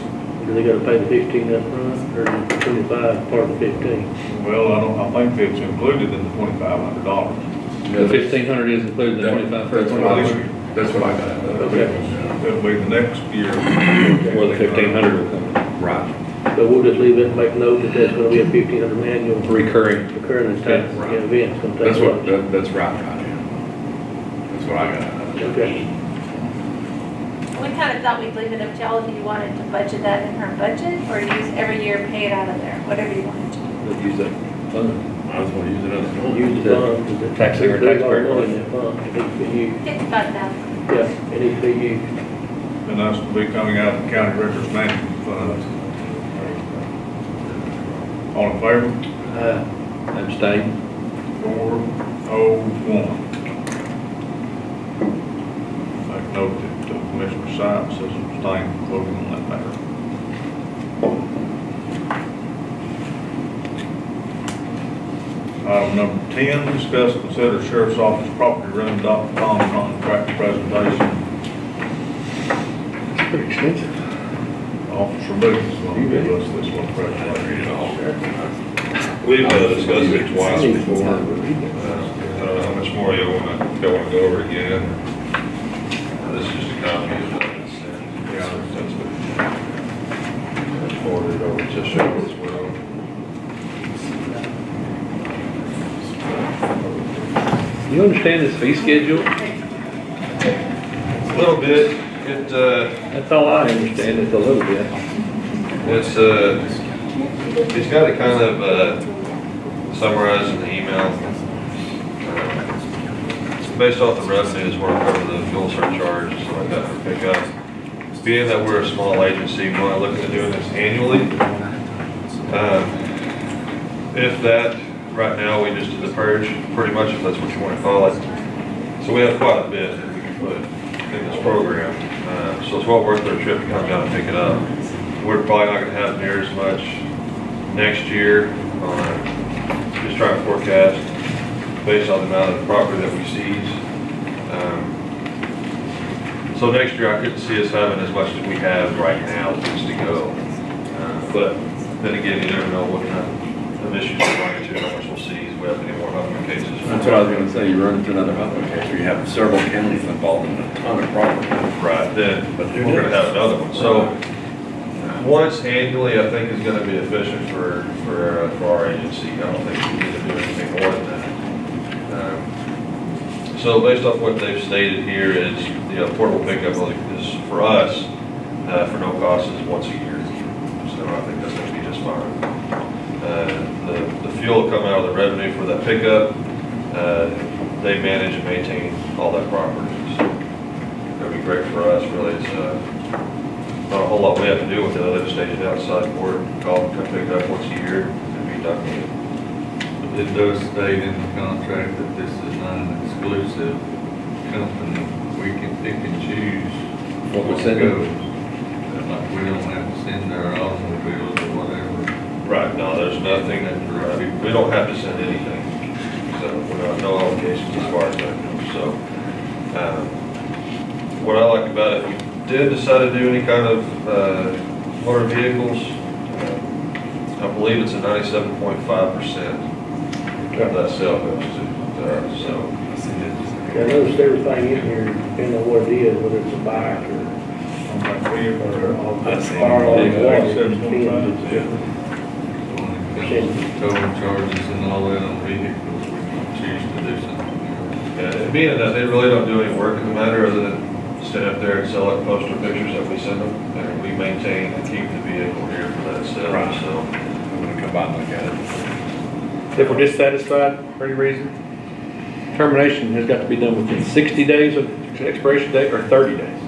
Speaker 7: Do they gotta pay the 15 up front, or the 25 part of the 15?
Speaker 1: Well, I think it's included in the $2,500.
Speaker 4: The 1,500 is included in the 25 for
Speaker 3: That's what I,
Speaker 4: 2500,
Speaker 3: that's what I got.
Speaker 7: Okay.
Speaker 1: That'll be the next year.
Speaker 4: where the 1,500 will come
Speaker 3: Right.
Speaker 7: So we'll just leave it and make note that that's gonna be a 1,500 manual
Speaker 4: in. Recurring.
Speaker 7: recurring type
Speaker 3: Right.
Speaker 7: event. It's gonna take
Speaker 3: That's what,
Speaker 7: place.
Speaker 3: that's right, yeah. That's what I got.
Speaker 7: Okay.
Speaker 6: We kind of thought we'd leave it up to y'all if you wanted to budget that in her budget, or use every year, pay it out of there, whatever you wanted to.
Speaker 4: We'll use that fund.
Speaker 3: I was gonna use it as a fund.
Speaker 7: Use the fund. 'Cause the
Speaker 4: Taxpayer,
Speaker 7: there's a lot of
Speaker 4: taxpayer.
Speaker 7: money in that fund. It needs to be used.
Speaker 6: 55,000.
Speaker 7: Yeah, it needs to be used.
Speaker 1: And that's to be coming out of the county records management fund. All in favor?
Speaker 4: Abstain.
Speaker 1: 401. Make note that Commissioner Sykes says abstain from voting on that matter. Item number 10, discuss and consider sheriff's office property run.com contract presentation.
Speaker 4: It's pretty expensive.
Speaker 1: Officer Booth is going to give us this one presentation.
Speaker 11: We've discussed it twice before. I don't know how much more y'all want to go over again. This is just a copy of what it's sent. Yeah, that's what. Forward it over to Cheryl as well.
Speaker 4: You understand this fee schedule?
Speaker 11: A little bit,
Speaker 4: That's all I understand, is a little bit.
Speaker 11: it's got it kind of, summarized in the email. Based off the revenues, we're over the fuel surcharge, and stuff like that for pickup. Being that we're a small agency, we're not looking at doing this annually. If that, right now, we just did the purge, pretty much, if that's what you want to call it. So we have quite a bit that we can put in this program. So it's well worth their trip to come down and pick it up. We're probably not gonna have near as much next year, just trying to forecast based on the amount of property that we seize. So next year, I couldn't see us having as much as we have right now just to go. But then again, you never know what kind of issues we're running into, how much we'll seize, we have any more huffman cases.
Speaker 3: That's what I was gonna say, you run into another huffman case where you have several counties involved in a ton of property.
Speaker 11: Right, then, but we're gonna have another one. So, once annually, I think is gonna be efficient for our agency. I don't think we need to do anything more than that. So based off what they've stated here is, portable pickup is for us, for no cost is once a year. So I think that's gonna be just fine. The fuel will come out of the revenue for that pickup. They manage and maintain all that property. So it'll be great for us, really. It's not a whole lot we have to do with it, other than stage it outside for it, call them, come pick it up once a year, and be done with it.
Speaker 1: It does state in the contract that this is not an exclusive company. We can pick and choose
Speaker 4: What we
Speaker 1: what
Speaker 4: send them.
Speaker 1: goes. Like, we don't have to send our automobiles or whatever.
Speaker 11: Right, no, there's nothing that, we don't have to send anything. So we're not, no obligations as far as that goes. So, what I like about it, if we did decide to do any kind of, motor vehicles, I believe it's a 97.5% of that sale goes to, so.
Speaker 7: I noticed everything in here, depending on what it is, whether it's a bike or
Speaker 1: On that vehicle or on
Speaker 3: I see.
Speaker 7: car or
Speaker 1: Yeah,
Speaker 7: water, it
Speaker 1: 7.5.
Speaker 7: depends. It's different.
Speaker 1: Towing charges and all that on vehicles, we can choose to do something.
Speaker 11: Yeah, and being that they really don't do any work in the matter other than stand up there and sell like poster pictures that we send them. And we maintain and keep the vehicle here for that sale,
Speaker 3: Right.
Speaker 11: so.
Speaker 3: I'm gonna come by and look at it.
Speaker 4: If we're dissatisfied for any reason, termination has got to be done within 60 days of expiration date or 30 days.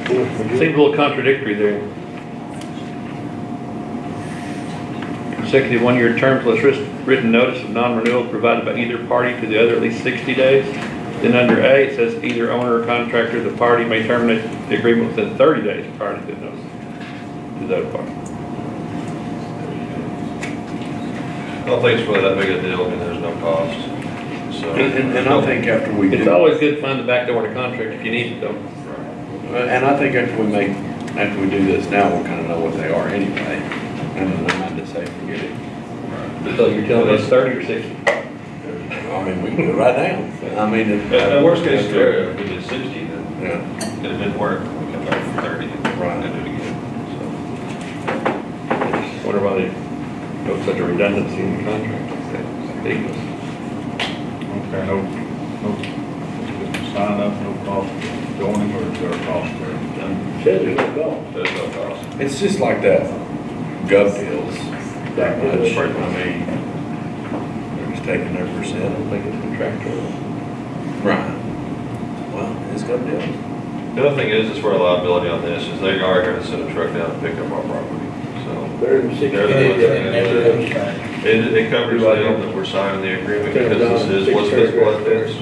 Speaker 4: Seems a little contradictory there. Consecutive one-year term plus written notice of non-renewal provided by either party to the other at least 60 days. Then under A, it says either owner or contractor, the party may terminate the agreement within 30 days prior to the notice to the other party.
Speaker 11: I don't think it's really that big a deal, I mean, there's no cost, so.
Speaker 3: And I think after we do.
Speaker 4: It's always good to find the back door in a contract if you need it though.
Speaker 3: And I think after we do this now, we'll kind of know what they are anyway. And then we might just say, forget it.
Speaker 4: So you're telling us 30 or 60?
Speaker 3: I mean, we can do it right now. I mean,
Speaker 11: Worst case scenario, if we did 60, then
Speaker 3: yeah,
Speaker 11: it didn't work, we come back from 30 and
Speaker 3: Right.
Speaker 11: do it again.
Speaker 4: Wonder why they put such a redundancy in the contract. It's ridiculous.
Speaker 1: Okay, no, sign up, no cost joining, or is there a cost there?
Speaker 7: Says there's no cost.
Speaker 11: There's no cost.
Speaker 3: it's just like that gov deals. That much, I mean, they're just taking their
Speaker 4: I
Speaker 3: percent.
Speaker 4: don't think it's contractual.
Speaker 3: Right. Well, it's gov deals.
Speaker 11: The other thing is for a liability on this, is they are gonna send a truck down and pick up our property, so.
Speaker 7: 30, 60
Speaker 11: They're the ones that are gonna do it. It covers them that we're signing the agreement, because this is what's physical out there. It's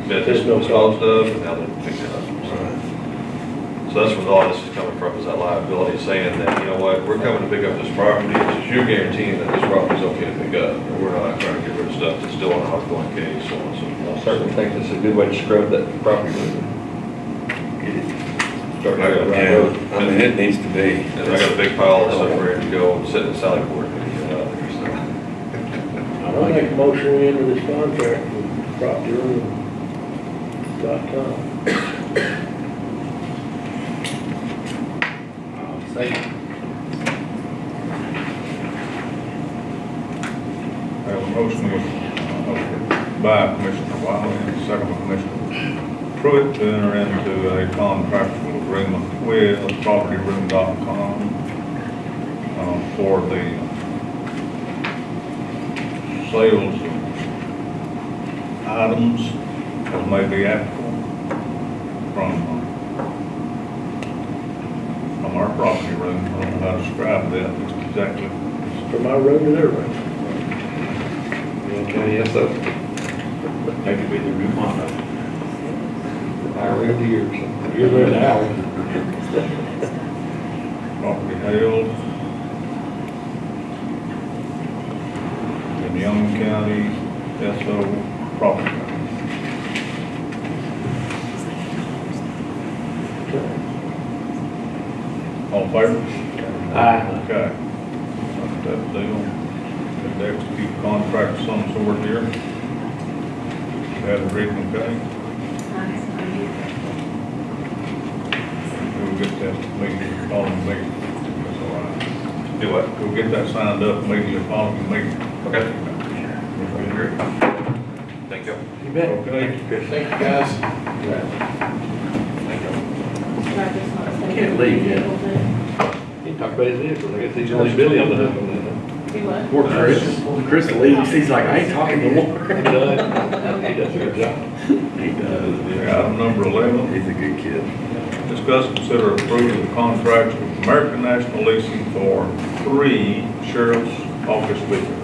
Speaker 11: been disposed of, and now they're picking it up. So that's what all this is coming from, is that liability, saying that, you know what, we're coming to pick up this property, it's just you're guaranteeing that this property's okay to pick up, and we're not trying to get rid of stuff that's still on an ongoing case, so on and so
Speaker 4: I
Speaker 11: forth.
Speaker 4: certainly think this is a good way to scrub that property. Start
Speaker 11: I got-
Speaker 3: Yeah, I mean, it needs to be.
Speaker 11: And I got a big pile of stuff ready to go, sit in Sally Port, and get out there, so.
Speaker 7: I'll make a motion we enter this contract with propertyroom.com.
Speaker 3: Second.
Speaker 1: I have a motion by Commissioner Wiley and a second by Commissioner Pruitt to enter into a contractual agreement with propertyroom.com for the sales of items that may be applicable from our property room. I don't know how to describe that, just exactly.
Speaker 7: From our room to their room.
Speaker 4: Okay, yes, so.
Speaker 3: That could be the new motto.
Speaker 4: Hour of the year or something.
Speaker 7: You're there now.
Speaker 1: Property held in Young County, SO property. All in favor?
Speaker 7: Aye.
Speaker 1: Okay. That deal. Did they execute contract of some sort here? Had it written, okay? We'll get that meeting, following meeting. That's all right.
Speaker 11: Do what?
Speaker 1: We'll get that signed up immediately following meeting.
Speaker 11: Okay. Great. Thank you.
Speaker 7: You bet.
Speaker 1: Okay.
Speaker 7: Thank you, guys.
Speaker 3: Can't leave yet.
Speaker 4: He talked about his vehicle, I guess he's only Billy on the hook on that.
Speaker 5: Do what?
Speaker 3: Poor Chris. Chris leaves, he's like, I ain't talking no more.
Speaker 4: He does. He does a good job.
Speaker 3: He does.
Speaker 1: Item number 11.
Speaker 3: He's a good kid.
Speaker 1: Discuss, consider approving the contract with American National Leasing for 3 sheriff's office vehicles.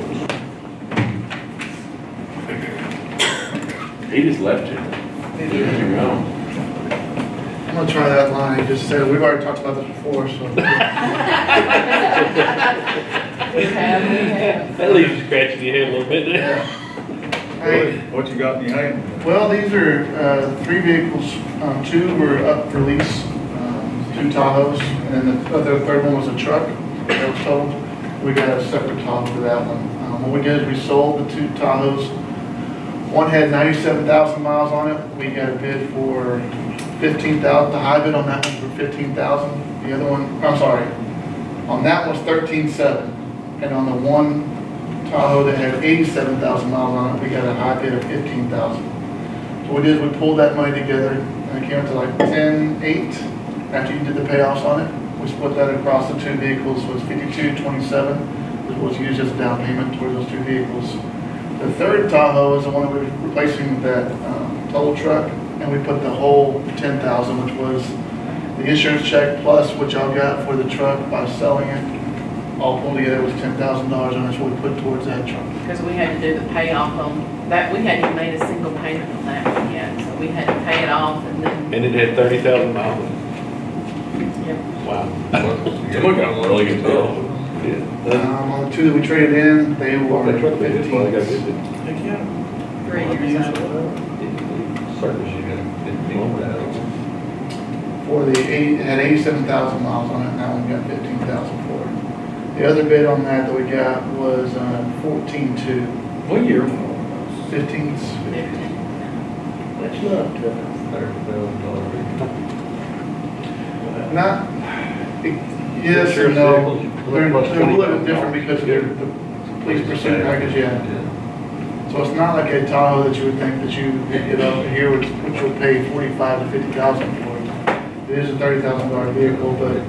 Speaker 3: He just left you. You're gone.
Speaker 8: I'm gonna try that line, just said, we've already talked about this before, so.
Speaker 5: We have.
Speaker 4: That leaves you scratching your head a little bit there.
Speaker 8: Hey,
Speaker 1: What you got in your hand?
Speaker 8: well, these are 3 vehicles, 2 were up for lease, 2 Tahoes, and then the other third one was a truck that was sold. We got a separate Tahoe for that one. What we did is we sold the 2 Tahoes. One had 97,000 miles on it. We got a bid for 15,000. The high bid on that one for 15,000. The other one, I'm sorry, on that was 13,700. And on the one Tahoe that had 87,000 miles on it, we got a high bid of 15,000. So what we did is we pulled that money together, and it came up to like 10,800 after you did the payoffs on it. We split that across the 2 vehicles, so it was 52,27, which was used as a down payment towards those 2 vehicles. The third Tahoe is the one that we're replacing with that total truck, and we put the whole 10,000, which was the insurance check plus what y'all got for the truck by selling it. All pulled together was $10,000, and that's what we put towards that truck.
Speaker 5: Because we had to do the payoff on that. We hadn't even made a single payment on that one yet, so we had to pay it off and then.
Speaker 4: And it had 30,000 miles.
Speaker 5: Yep.
Speaker 4: Wow.
Speaker 3: Someone got a really good deal.
Speaker 4: Yeah.
Speaker 8: On the 2 that we traded in, they were
Speaker 4: That truck they did, well, they got
Speaker 8: 15s.
Speaker 4: good.
Speaker 3: Heck yeah.
Speaker 5: 3 years old.
Speaker 4: Service you got 15,000.
Speaker 8: For the it had 87,000 miles on it, and that one got 15,000 for it. The other bid on that we got was 14.2.
Speaker 3: What year?
Speaker 8: 15s.
Speaker 7: That's not,
Speaker 8: Not, yes and no. They're a little bit different because of the police pursuit package, yeah. So it's not like a Tahoe that you would think that you could get over here, which will pay 45 to 50,000 for it. It is a $30,000 vehicle, but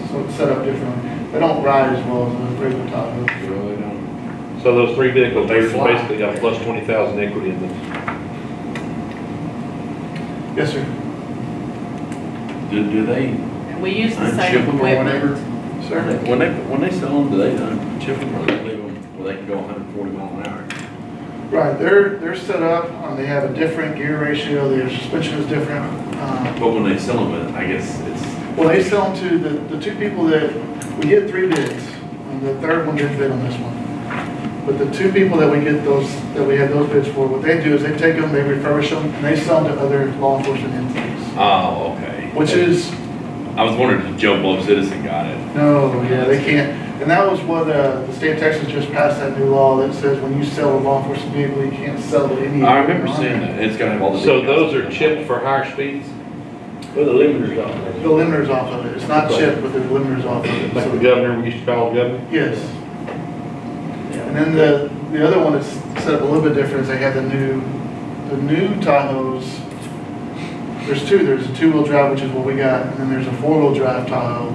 Speaker 8: so it's set up differently. They don't ride as well as a regular Tahoe.
Speaker 3: Really don't.
Speaker 4: So those three vehicles,
Speaker 3: They
Speaker 4: they
Speaker 3: fly.
Speaker 4: basically got plus 20,000 equity in them.
Speaker 8: Yes, sir.
Speaker 3: Do they
Speaker 5: And we use the
Speaker 3: ship
Speaker 5: same
Speaker 3: them or whatever?
Speaker 5: equipment.
Speaker 8: Sir.
Speaker 3: When they sell them, do they ship them or they leave them where they can go 140 miles an hour?
Speaker 8: Right, they're set up, they have a different gear ratio, their suspension is different.
Speaker 3: But when they sell them, I guess it's,
Speaker 8: Well, they sell them to the two people that, we get 3 bids, and the third one didn't bid on this one. But the 2 people that we get those, that we have those bids for, what they do is they take them, they refurbish them, and they sell them to other law enforcement entities.
Speaker 3: oh, okay.
Speaker 8: Which is,
Speaker 3: I was wondering if Joe Blow Citizen got it.
Speaker 8: no, yeah, they can't. And that was what, the state of Texas just passed that new law that says when you sell a law enforcement vehicle, you can't sell to any.
Speaker 3: I remember seeing that. It's gotta have all the.
Speaker 4: So
Speaker 3: details.
Speaker 4: those are chipped for higher speeds?
Speaker 7: well, the limiters on there.
Speaker 8: The limiters off of it. It's not chipped, but the limiters off of it.
Speaker 4: Like
Speaker 8: So-
Speaker 4: the governor, we used to call the governor?
Speaker 8: Yes. And then the other one is set up a little bit different, is they have the new Tahoes. There's 2, there's a 2-wheel drive, which is what we got, and then there's a 4-wheel drive Tahoe,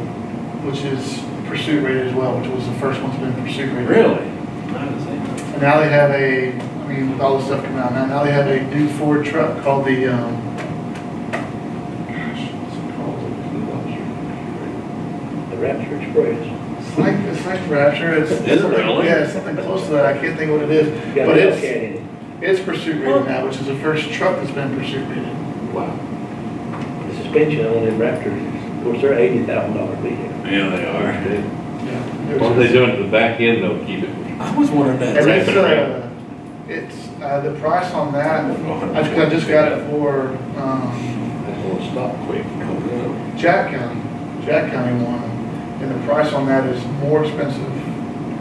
Speaker 8: which is pursuit rated as well, which was the first one's been pursuit rated.
Speaker 3: Really? I haven't seen that.
Speaker 8: And now they have with all the stuff coming out now they have a new Ford truck called the,
Speaker 7: The Raptor Express.
Speaker 8: it's like Rapture, it's.
Speaker 3: Is it really?
Speaker 8: Yeah, it's something close to that, I can't think what it is.
Speaker 7: Got
Speaker 8: But
Speaker 7: a Hellcat in it.
Speaker 8: it's pursuit rated now, which is the first truck that's been pursuit rated.
Speaker 7: Wow. The suspension on them Raptors, of course, they're $80,000 vehicle.
Speaker 3: Yeah, they are.
Speaker 8: Yeah.
Speaker 4: What are they doing to the back end though, to keep it?
Speaker 3: I was wondering that.
Speaker 8: And
Speaker 4: Wrapping around.
Speaker 8: it's, the price on that, I just got it for,
Speaker 4: That's gonna stop quick.
Speaker 8: Jack County one, and the price on that is more expensive.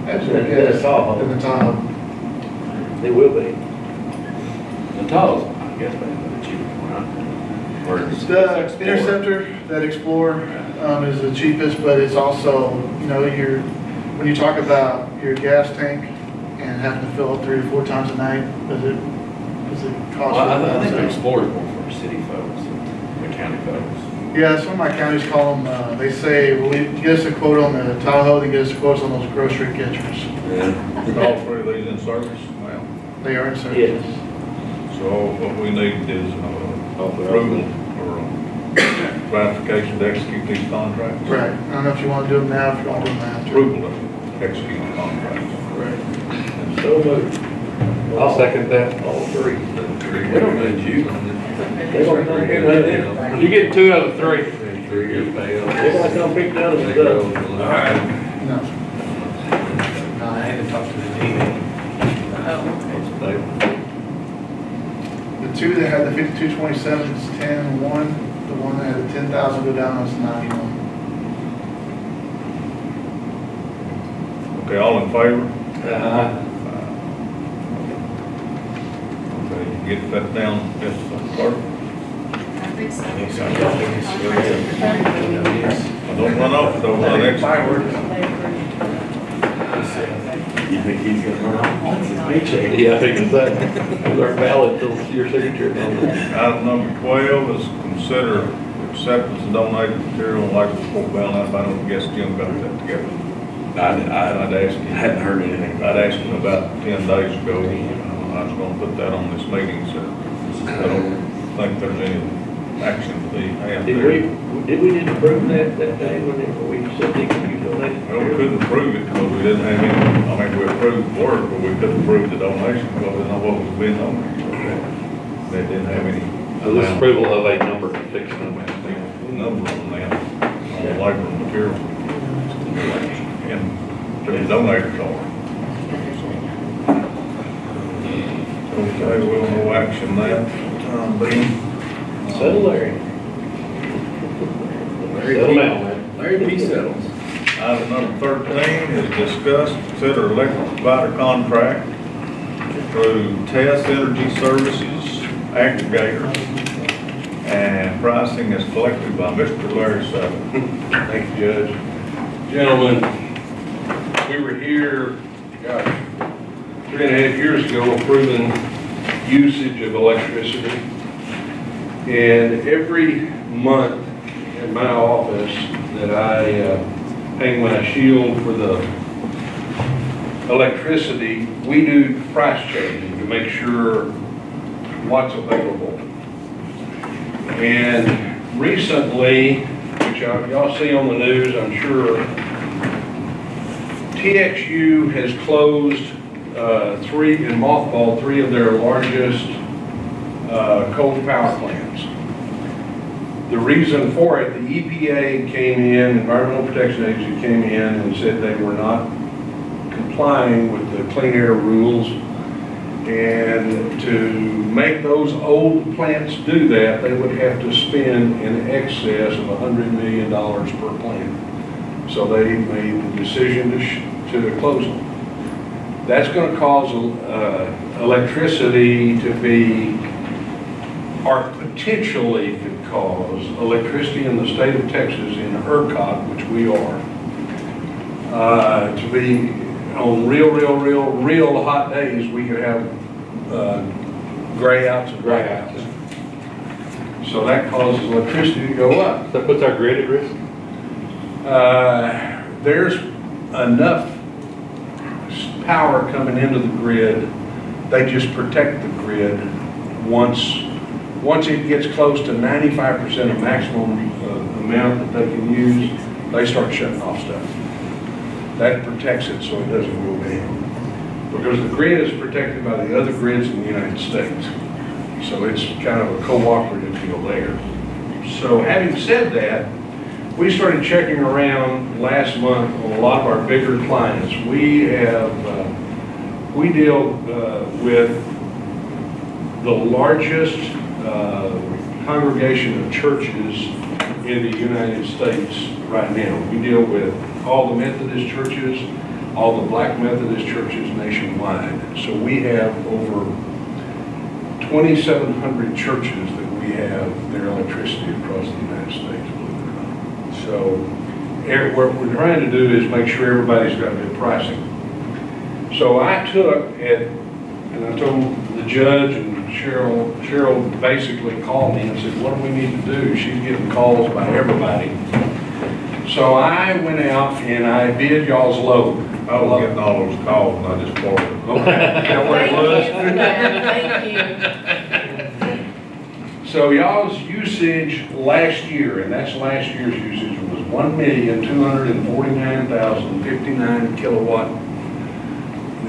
Speaker 8: As
Speaker 7: Than the Tahoe.
Speaker 8: Than the Tahoe.
Speaker 7: They will be.
Speaker 3: The Tahoe's, I guess, maybe the cheapest one, huh? Or it's-
Speaker 8: The Interceptor, that Explorer, is the cheapest, but it's also, when you talk about your gas tank and having to fill it 3 or 4 times a night, does it cost?
Speaker 3: Well, I think the Explorer's more for city folks, the county folks.
Speaker 8: Yeah, some of my counties call them, they say, well, get us a quote on the Tahoe, then get us quotes on those grocery catchers.
Speaker 3: Yeah.
Speaker 1: All 3 of these in service? Well,
Speaker 8: They are in service.
Speaker 7: Yes.
Speaker 1: so what we need is approval or ratification to execute these contracts.
Speaker 8: Right. I don't know if you want to do them now, if you want to do them after.
Speaker 1: Approval to execute the contracts.
Speaker 8: Right.
Speaker 7: So moved.
Speaker 4: I'll second that.
Speaker 7: All 3.
Speaker 3: We don't need you.
Speaker 7: They're gonna come pick that up.
Speaker 4: You get 2 out of 3.
Speaker 7: They're gonna come pick down the stuff.
Speaker 8: No.
Speaker 12: I haven't talked to the DA.
Speaker 8: The 2 that had the 5227 is 10-1. The one that had the 10,000 go down is 91.
Speaker 1: Okay, all in favor?
Speaker 7: Uh-huh.
Speaker 1: Okay, you get that down, Mr. Clerk?
Speaker 5: I think so.
Speaker 1: Don't run off with those next.
Speaker 3: You think he's gonna run off?
Speaker 4: Yeah, I think it's that. They're valid till your signature.
Speaker 1: Item number 12 is consider acceptance of donated material like the Fort Bell. I don't guess Jim got that together. I'd ask him.
Speaker 3: I hadn't heard anything.
Speaker 1: I'd asked him about 10 days ago. I was gonna put that on this meeting, so I don't think there's any action to be had
Speaker 7: Did
Speaker 1: there.
Speaker 7: we just approve that day when we said they could use donated?
Speaker 1: Well, we couldn't approve it because we didn't have any, we approved the work, but we couldn't approve the donation because we didn't know what was being donated. They didn't have any.
Speaker 4: So this approval of a number to fix them.
Speaker 1: Number on that, on the labor and material. And the donators are. Okay, we'll no action that time being.
Speaker 7: Settle Larry. Settle down.
Speaker 3: Larry P. settles.
Speaker 1: Item number 13 is discuss, consider electric provider contract through Test Energy Services aggregator, and pricing is collected by Mr. Larry Sutton.
Speaker 3: Thank you, Judge. Gentlemen, we were here, gosh, 3.5 years ago approving usage of electricity. And every month in my office that I hang my shield for the electricity, we do price changing to make sure what's available. And recently, which y'all see on the news, I'm sure, TXU has closed and mothballed 3 of their largest coal power plants. The reason for it, the EPA came in, Environmental Protection Agency came in and said they were not complying with the clean air rules. And to make those old plants do that, they would have to spend in excess of $100 million per plant. So they made the decision to close them. That's going to cause electricity to be, or potentially could cause electricity in the state of Texas in ERCOT, which we are, to be on real hot days. We could have gray outs and gray outs. So that causes electricity to go up.
Speaker 4: That puts our grid at risk?
Speaker 3: There's enough power coming into the grid. They just protect the grid. Once it gets close to 95% of maximum amount that they can use, they start shutting off stuff. That protects it so it doesn't go down. Because the grid is protected by the other grids in the United States. So it's kind of a cooperative deal there. So having said that, we started checking around last month on a lot of our bigger clients. We deal with the largest congregation of churches in the United States right now. We deal with all the Methodist churches, all the Black Methodist churches nationwide. So we have over 2,700 churches that we have their electricity across the United States, believe it or not. So what we're trying to do is make sure everybody's got good pricing. So I took it, and I told the judge, and Cheryl basically called me and said, what do we need to do? She's getting calls by everybody. So I went out and I bid y'all's load.
Speaker 1: I was getting all those calls and I just bought it.
Speaker 3: Okay, is that what it was?
Speaker 5: Thank you.
Speaker 3: So y'all's usage last year, and that's last year's usage, was 1,249,059 kilowatt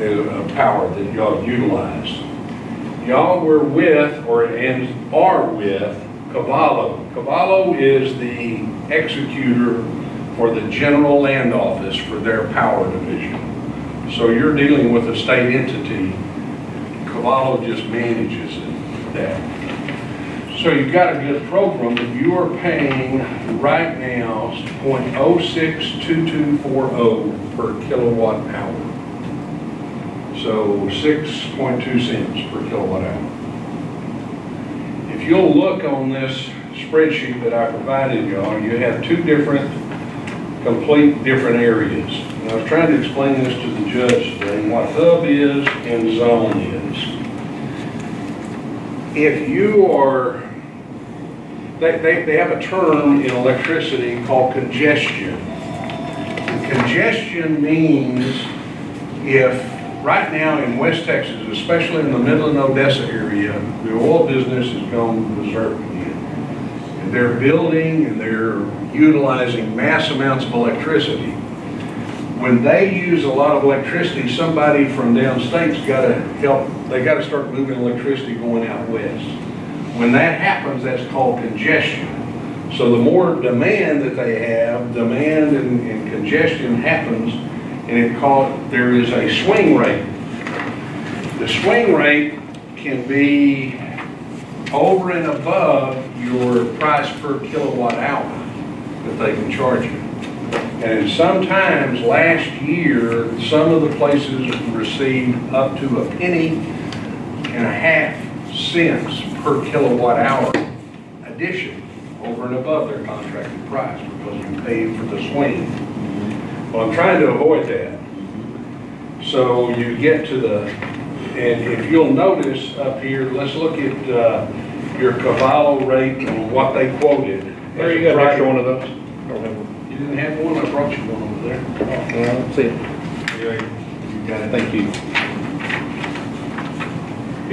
Speaker 3: of power that y'all utilized. Y'all were with, and are with, Cavallo. Cavallo is the executor for the General Land Office for their power division. So you're dealing with a state entity. Cavallo just manages that. So you've got a good program, but you are paying right now 0.062240 per kilowatt hour. So 6.2 cents per kilowatt hour. If you'll look on this spreadsheet that I provided y'all, you have two complete different areas. And I was trying to explain this to the judge today, what hub is and zone is. If you are, they have a term in electricity called congestion. And congestion means if right now in West Texas, especially in the Midland, Odessa area, the oil business has gone berserk again. And they're building and they're utilizing mass amounts of electricity. When they use a lot of electricity, somebody from downstate's got to help. They got to start moving electricity going out west. When that happens, that's called congestion. So the more demand that they have, demand and congestion happens, and there is a swing rate. The swing rate can be over and above your price per kilowatt hour that they can charge you. And sometimes last year, some of the places received up to a penny
Speaker 13: cents per kilowatt hour addition over and above their contracted price because you paid for the swing. Well, I'm trying to avoid that. So you get to and if you'll notice up here, let's look at your Cavallo rate and what they quoted.
Speaker 4: There, you got an extra one of those?
Speaker 13: You didn't have one? I brought you one over there.
Speaker 4: Let's see.
Speaker 13: Yeah, you got it.
Speaker 4: Thank you.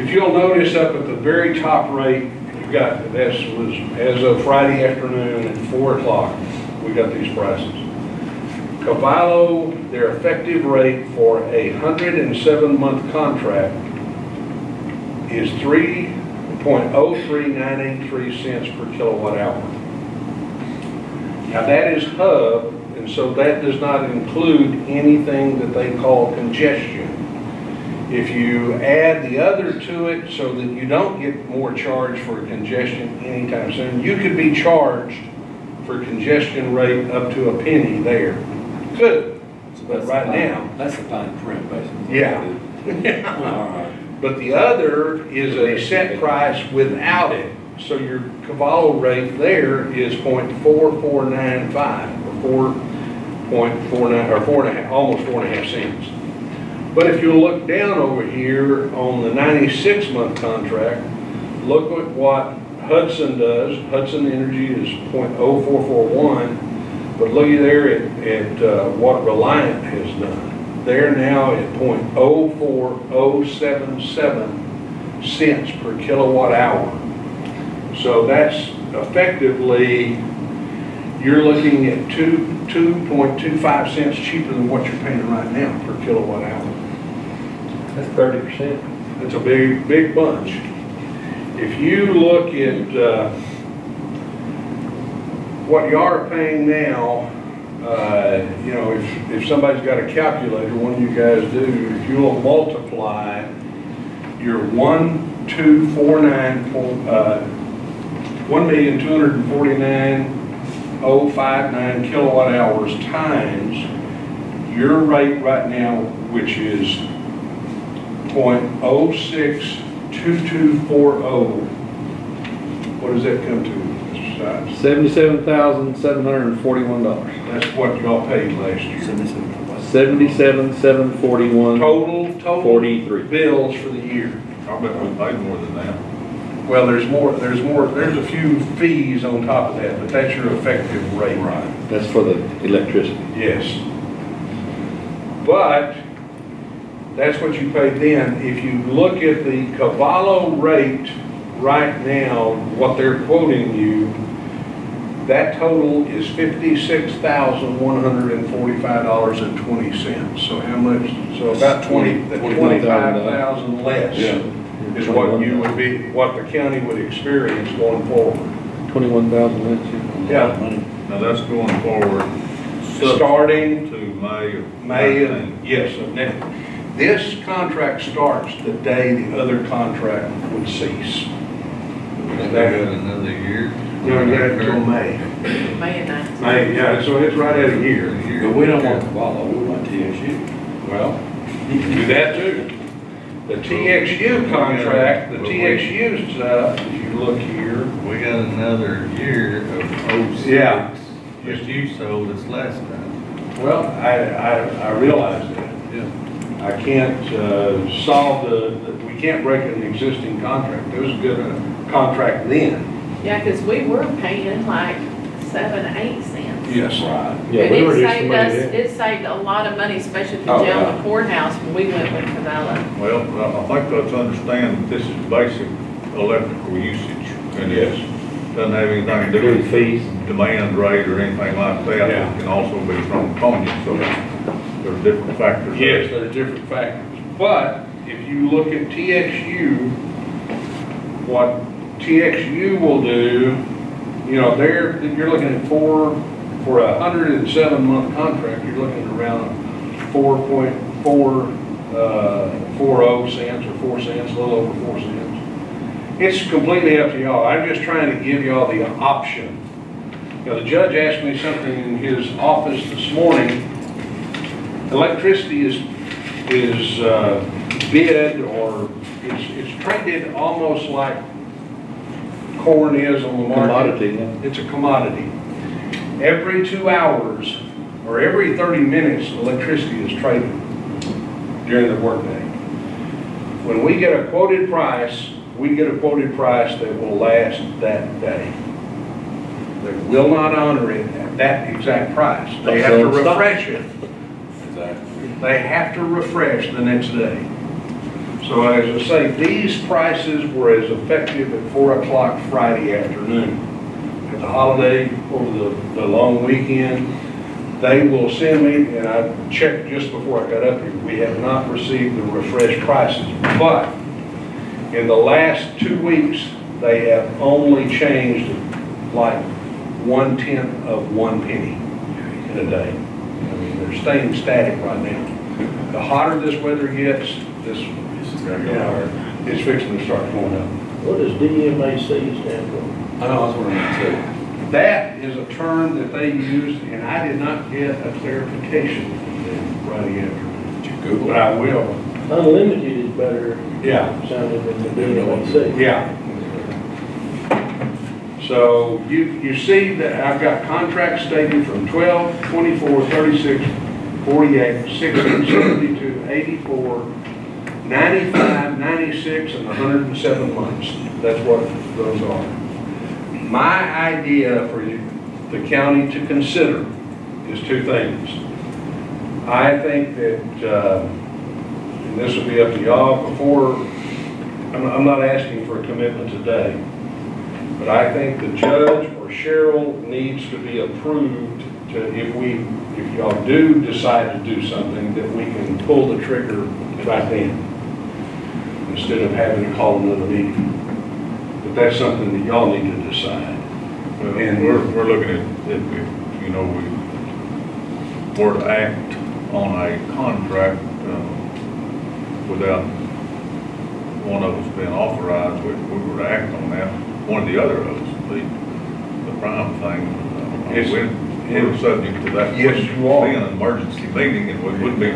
Speaker 13: If you'll notice up at the very top rate, you got, this was as of Friday afternoon at 4 o'clock, we got these prices. Cavallo, their effective rate for a 107-month contract is 3.03983 cents per kilowatt hour. Now that is hub, and so that does not include anything that they call congestion. If you add the other to it so that you don't get more charge for congestion anytime soon, you could be charged for congestion rate up to a penny there. Good, but right now.
Speaker 3: That's the fine print, basically.
Speaker 13: Yeah.
Speaker 3: All right.
Speaker 13: But the other is a set price without it. So your Cavallo rate there is 0.4495 or 4.49 or 4.5, almost 4.5 cents. But if you look down over here on the 96-month contract, look at what Hudson does. Hudson Energy is 0.0441, but look there at what Reliant has done. They're now at 0.04077 cents per kilowatt hour. So that's effectively, you're looking at 2.25 cents cheaper than what you're paying right now per kilowatt hour.
Speaker 4: That's 30%.
Speaker 13: That's a big, big bunch. If you look at what you are paying now, you know, if somebody's got a calculator, one of you guys do, if you will multiply your 1,249,059 kilowatt hours times your rate right now, which is 0.062240, what does that come to?
Speaker 4: $77,741.
Speaker 13: That's what y'all paid last year.
Speaker 4: $77,741.
Speaker 13: Total
Speaker 4: 43
Speaker 13: bills for the year.
Speaker 1: I bet we paid more than that.
Speaker 13: Well, there's a few fees on top of that, but that's your effective rate.
Speaker 4: Right. That's for the electricity.
Speaker 13: Yes. But that's what you paid then. If you look at the Cavallo rate right now, what they're quoting you, that total is $56,145.20. So how much? So about 25,000 less is what you would be, what the county would experience going forward.
Speaker 4: 21,000 less.
Speaker 13: Yeah.
Speaker 1: Now that's going forward.
Speaker 13: Starting
Speaker 1: to May of.
Speaker 13: Yes. Now, this contract starts the day the other contract would cease.
Speaker 3: They got another year.
Speaker 13: You know, you got until May.
Speaker 5: May and 9th.
Speaker 13: May, yeah, so it's right at a year.
Speaker 3: But we don't want Cavallo, we want TXU.
Speaker 13: Well, you can do that too. The TXU contract, the TXU stuff, if you look here.
Speaker 3: We got another year of 06.
Speaker 13: Yeah.
Speaker 3: Just you sold us last time.
Speaker 13: Well, I realize that.
Speaker 3: Yeah.
Speaker 13: I can't solve we can't break an existing contract. There was a good contract then.
Speaker 5: Yeah, because we were paying like 7, 8 cents.
Speaker 13: Yes.
Speaker 2: Right.
Speaker 4: Yeah,
Speaker 5: And
Speaker 4: we
Speaker 5: it
Speaker 4: reduced the
Speaker 5: saved
Speaker 4: money
Speaker 5: us,
Speaker 4: there.
Speaker 5: it saved a lot of money, especially at the
Speaker 2: Oh,
Speaker 5: jail and
Speaker 2: yeah.
Speaker 5: the courthouse when we went with Cavallo.
Speaker 1: Well, I think let's understand that this is basic electrical usage. And it doesn't have anything to do with
Speaker 4: Fees.
Speaker 1: demand rate or anything like that.
Speaker 13: Yeah.
Speaker 1: It can also be from Tony, so there's different factors.
Speaker 13: Yes, there's different factors. But if you look at TXU, what TXU will do, you know, you're looking at for a 107-month contract, you're looking at around 4.440 cents or 4 cents, a little over 4 cents. It's completely up to y'all. I'm just trying to give y'all the option. You know, the judge asked me something in his office this morning. Electricity is bid or it's traded almost like corn is on the market.
Speaker 4: Commodity, yeah.
Speaker 13: It's a commodity. Every 2 hours or every 30 minutes, electricity is traded during the workday. When we get a quoted price, we get a quoted price that will last that day. They will not honor it at that exact price. They have to refresh it. They have to refresh the next day. So as I say, these prices were as effective at 4 o'clock Friday afternoon. At the holiday, over the long weekend, they will send me, and I checked just before I got up here, we have not received the refreshed prices. But in the last 2 weeks, they have only changed like 1/10 of 1 penny in a day. I mean, they're staying static right now. The hotter this weather gets, it's fixing to start going up.
Speaker 7: What does DMAC stand for?
Speaker 3: I know, that's what I'm saying.
Speaker 13: That is a term that they used, and I did not get a clarification from them Friday afternoon.
Speaker 3: Did you Google
Speaker 13: But
Speaker 3: it?
Speaker 13: I will.
Speaker 7: Unlimited is better
Speaker 13: Yeah.
Speaker 7: sounding than the DMAC.
Speaker 13: Yeah. So you see that I've got contracts stated from 12, 24, 36, 48, 60, 72, 84, 95, 96, and 107 months. That's what those are. My idea for the county to consider is 2 things. I think that, and this will be up to y'all before, I'm not asking for a commitment today, but I think the judge or Cheryl needs to be approved to, if y'all do decide to do something, that we can pull the trigger right then, instead of having to call another meeting. But that's something that y'all need to decide.
Speaker 1: Well,
Speaker 13: And
Speaker 1: we're looking at, if, you know, we were to act on a contract, without one of us being authorized, we were to act on that, one or the other of us, the prime thing. We're subject to that.
Speaker 13: Yes, you are.
Speaker 1: Being an emergency meeting, and we would be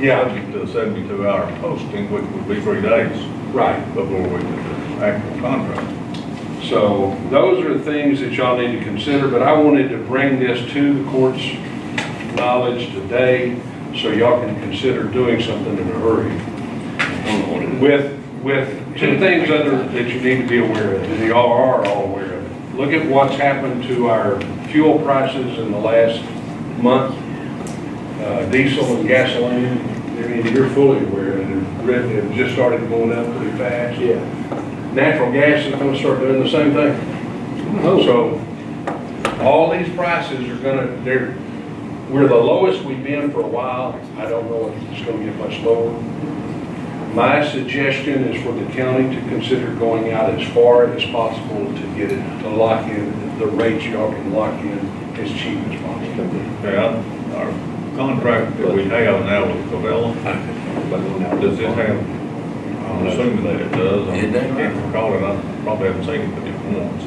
Speaker 1: subject to a 72-hour posting, which would be 3 days.
Speaker 13: Right.
Speaker 1: Before we could act on contract.
Speaker 13: So those are the things that y'all need to consider, but I wanted to bring this to the court's knowledge today so y'all can consider doing something in a hurry. With 2 things that you need to be aware of, and y'all are all aware of it. Look at what's happened to our fuel prices in the last month. Diesel and gasoline, I mean, you're fully aware that it just started going up pretty fast.
Speaker 7: Yeah.
Speaker 13: Natural gas is gonna start doing the same thing. So, all these prices are we're the lowest we've been for a while. I don't know if it's gonna get much lower. My suggestion is for the county to consider going out as far as possible to get it, to lock in the rates y'all can lock in as cheap as possible.
Speaker 1: Yeah, our contract that we have now with Covella, does it have, I'm assuming that it does, I can't recall it, I probably haven't seen it but it once.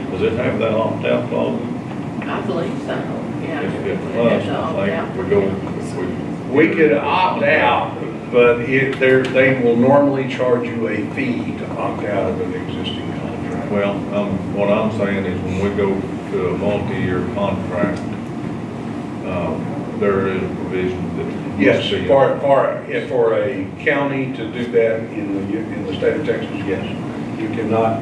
Speaker 1: Does it have that opt-out clause?
Speaker 5: I believe so, yeah.
Speaker 1: If
Speaker 5: It
Speaker 1: us,
Speaker 5: has to opt
Speaker 1: I
Speaker 5: out.
Speaker 1: think we go,
Speaker 13: We could opt out, but they will normally charge you a fee to opt out of an existing contract.
Speaker 1: well, what I'm saying is when we go to a multi-year contract, there is a provision that.
Speaker 13: Yes, for a county to do that in the state of Texas, yes. You cannot,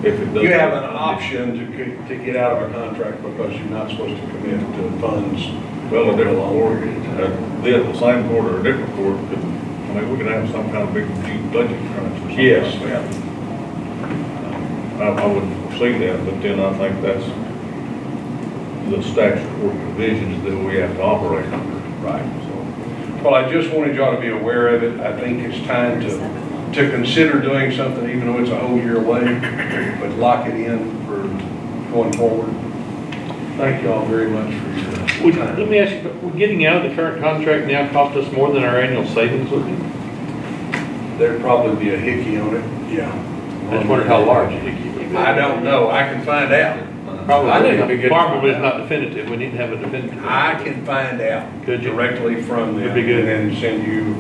Speaker 1: If it doesn't.
Speaker 13: you have an option to get out of a contract because you're not supposed to commit to funds.
Speaker 1: Well, a different court, the same court or a different court could, I mean, we could have some kind of big huge budget crunch or something
Speaker 13: Yes.
Speaker 1: like that. I wouldn't foresee that, but then I think that's the statutory provisions that we have to operate under.
Speaker 13: Right. So, well, I just wanted y'all to be aware of it. I think it's time to consider doing something, even though it's a whole year away, but lock it in for going forward. Thank y'all very much for your time.
Speaker 4: Let me ask you, would getting out of the current contract now cost us more than our annual savings would be?
Speaker 13: There'd probably be a hickey on it, yeah.
Speaker 4: I just wondered how large.
Speaker 13: I don't know, I can find out. I think it'd be good.
Speaker 4: Probably is not definitive, we need to have a definitive.
Speaker 13: I can find out
Speaker 4: Could you?
Speaker 13: directly from them.
Speaker 4: That'd be good.
Speaker 13: And then send you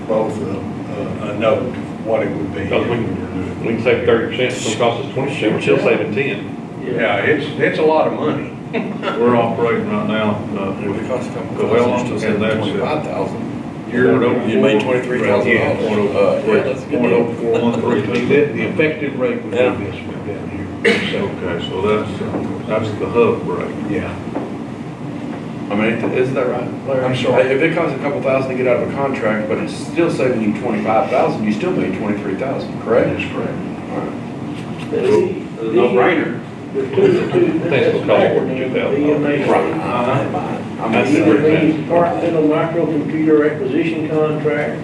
Speaker 13: both a note, what it would be.
Speaker 4: Because we can save 30%, it's gonna cost us 20%, we're still saving 10.
Speaker 13: Yeah, it's a lot of money.
Speaker 1: We're operating right now, with Covello, and that's
Speaker 3: You made $23,000.
Speaker 13: Yeah,
Speaker 3: that's a good deal.
Speaker 1: 0.04132.
Speaker 13: The effective rate would be this one down here.
Speaker 1: Okay, so that's the hub rate.
Speaker 13: Yeah.
Speaker 2: I mean, isn't that right, Larry?
Speaker 13: I'm sorry.
Speaker 2: If it comes a couple thousand to get out of a contract, but it's still saving you 25,000, you still made 23,000, correct?
Speaker 13: That is correct.
Speaker 7: No-brainer. The two
Speaker 4: Thanks for calling for 2,000.
Speaker 7: Either the departmental microcomputer acquisition contract,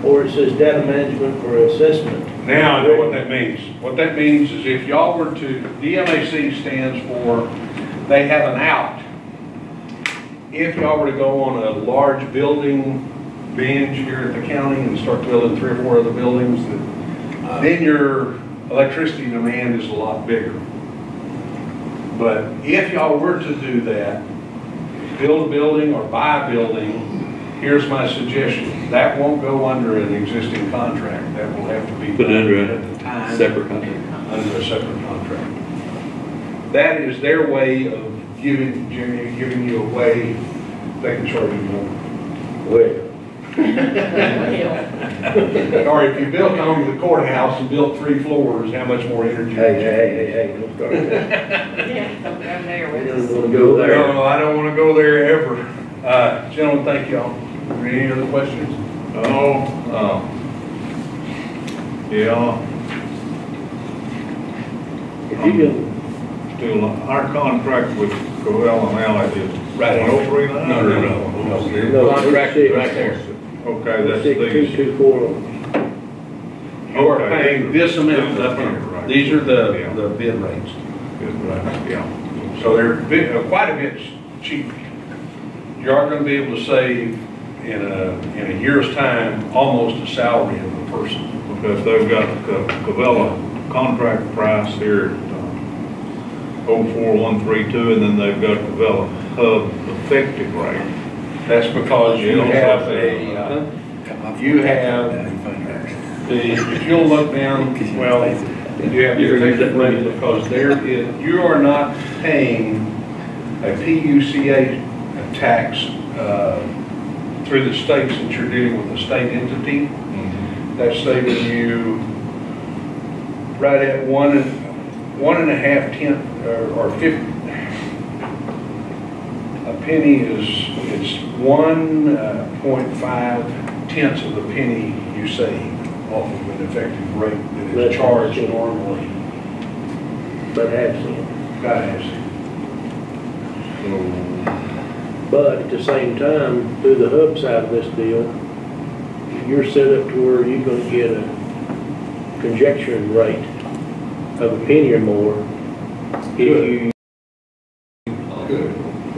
Speaker 7: or it says data management for assessment.
Speaker 13: Now I know what that means. What that means is if y'all were to, DMAC stands for, they have an out. If y'all were to go on a large building binge here at the county and start building 3 or 4 other buildings, then your electricity demand is a lot bigger. But if y'all were to do that, build a building or buy a building, here's my suggestion. That won't go under an existing contract. That will have to be
Speaker 4: Put it under
Speaker 13: at the time.
Speaker 4: Separate contract.
Speaker 13: Under a separate contract. That is their way of giving you a way they can charge you more.
Speaker 7: Well.
Speaker 13: Or if you built on the courthouse and built 3 floors, how much more energy?
Speaker 7: Hey, don't start that.
Speaker 5: Yeah, don't go there
Speaker 7: We
Speaker 5: with
Speaker 7: don't
Speaker 5: us.
Speaker 7: want to go there.
Speaker 13: No, I don't want to go there ever. Gentlemen, thank y'all. Are there any other questions?
Speaker 1: Yeah,
Speaker 7: If you can,
Speaker 1: still, our contract with Covello and Allied is
Speaker 13: Right.
Speaker 1: 1039?
Speaker 7: no,
Speaker 13: Contract is right there.
Speaker 1: Okay, that's these.
Speaker 7: 6224.
Speaker 13: You are paying this amount up here.
Speaker 1: Right.
Speaker 13: These are
Speaker 1: Yeah.
Speaker 13: the bid rates.
Speaker 1: Right, yeah.
Speaker 13: So they're quite a bit cheaper. You are going to be able to save in a year's time, almost a salary of a person.
Speaker 1: Because they've got Covello contract price here at 04132, and then they've got Covello hub effective rate.
Speaker 13: That's because you have if you'll look down, well, you have your effective rate because you are not paying a PUCA tax through the states that you're dealing with a state entity. That's saving you right at 1.5 tenth or 50. A penny it's 1.5 tenths of a penny you save off of an effective rate that is charged normally.
Speaker 7: But have some.
Speaker 13: About half cent.
Speaker 7: But at the same time, through the hub side of this deal, you're set up to where you're gonna get a conjecturing rate of a penny or more if you,
Speaker 13: Good.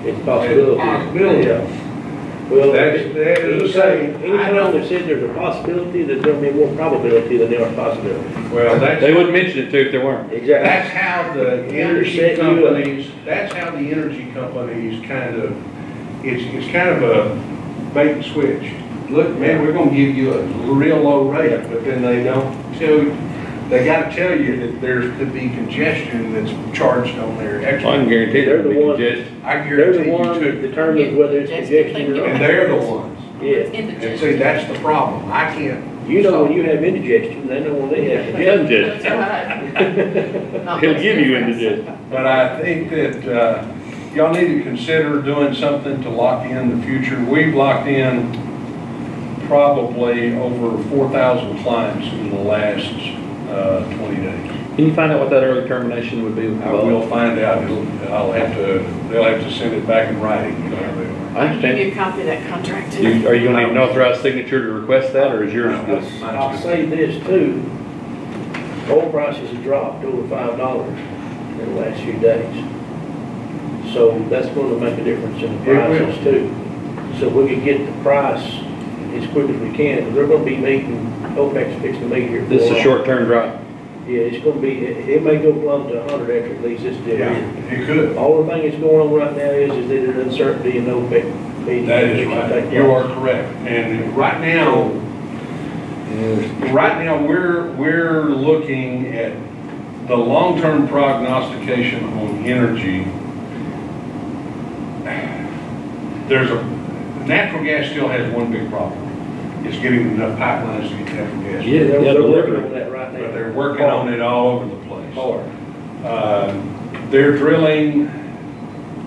Speaker 7: it's possibility.
Speaker 13: Possibility.
Speaker 7: Yeah. Well,
Speaker 13: That is the same.
Speaker 7: anytime they said there's a possibility, there's gonna be more probability than there are possibility.
Speaker 13: Well,
Speaker 4: They wouldn't mention it too if there weren't.
Speaker 7: Exactly.
Speaker 13: that's how the energy companies, kind of, it's kind of a bait and switch. Look, man, we're gonna give you a real low rate, but then they don't tell you, they gotta tell you that there could be congestion that's charged on their
Speaker 4: I
Speaker 13: extra.
Speaker 4: can guarantee
Speaker 7: They're the
Speaker 4: there'll be
Speaker 7: ones-
Speaker 4: congestion.
Speaker 13: I
Speaker 7: They're
Speaker 13: guarantee
Speaker 7: the
Speaker 13: you
Speaker 7: ones that
Speaker 13: too.
Speaker 7: determine whether it's congestion or
Speaker 13: And
Speaker 7: not.
Speaker 13: they're the ones.
Speaker 7: Yeah.
Speaker 13: And see, that's the problem. I can't.
Speaker 7: You know when you have indigestion, they know when they have congestion.
Speaker 5: That's right.
Speaker 4: He'll give you indigestion.
Speaker 13: But I think that y'all need to consider doing something to lock in the future. We've locked in probably over 4,000 clients in the last 20 days.
Speaker 4: Can you find out what that early termination would be?
Speaker 13: I will find out. They'll have to send it back in writing. You know,
Speaker 4: I
Speaker 5: Give
Speaker 4: understand.
Speaker 5: you a copy of that contract too.
Speaker 4: Are you gonna need an authorized signature to request that, or is yours good?
Speaker 7: I'll say this too, oil prices have dropped over $5 in the last few days. So that's going to make a difference in the
Speaker 13: It will.
Speaker 7: prices too. So we can get the price as quick as we can, because they're going to be meeting, OPEC's fixing to meet here.
Speaker 4: This is a
Speaker 7: tomorrow.
Speaker 4: short-term drop.
Speaker 7: Yeah, it's going to be, it may go plumb to 100 after at least this deal.
Speaker 13: Yeah, it could.
Speaker 7: All the thing that's going on right now is that there's uncertainty in OPEC meeting.
Speaker 13: That is right. You are correct. And right now, Right now, we're looking at the long-term prognostication on energy. Natural gas still has one big problem. It's getting enough pipelines to get natural gas.
Speaker 7: Yeah, they're working on that right now.
Speaker 13: But they're working on it all over the place.
Speaker 7: Hard.
Speaker 13: They're drilling,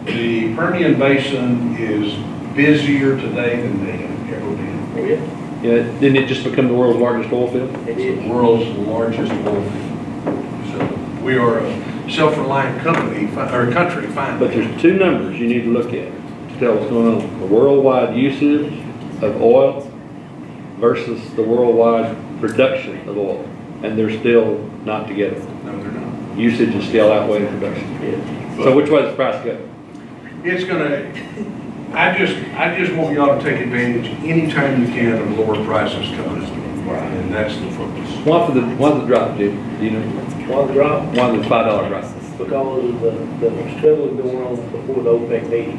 Speaker 13: the Permian Basin is busier today than they have ever been.
Speaker 7: Oh, yeah.
Speaker 4: Yeah, didn't it just become the world's largest oil field?
Speaker 7: It
Speaker 13: It's
Speaker 7: is.
Speaker 13: the world's largest oil field. So we are a self-reliant company, or country, finally.
Speaker 4: But there's two numbers you need to look at to tell what's going on. The worldwide usage of oil versus the worldwide production of oil. And they're still not together.
Speaker 13: No, they're not.
Speaker 4: Usage is still outweighing production.
Speaker 7: Yeah.
Speaker 4: So which way does the price go?
Speaker 13: It's gonna, I just want y'all to take advantage anytime you can of lower prices coming. And that's the focus.
Speaker 4: Why the drop, Jim? Do you know?
Speaker 7: Why the drop?
Speaker 4: Why the $5 drop?
Speaker 7: Because of the struggling going on before the OPEC meeting.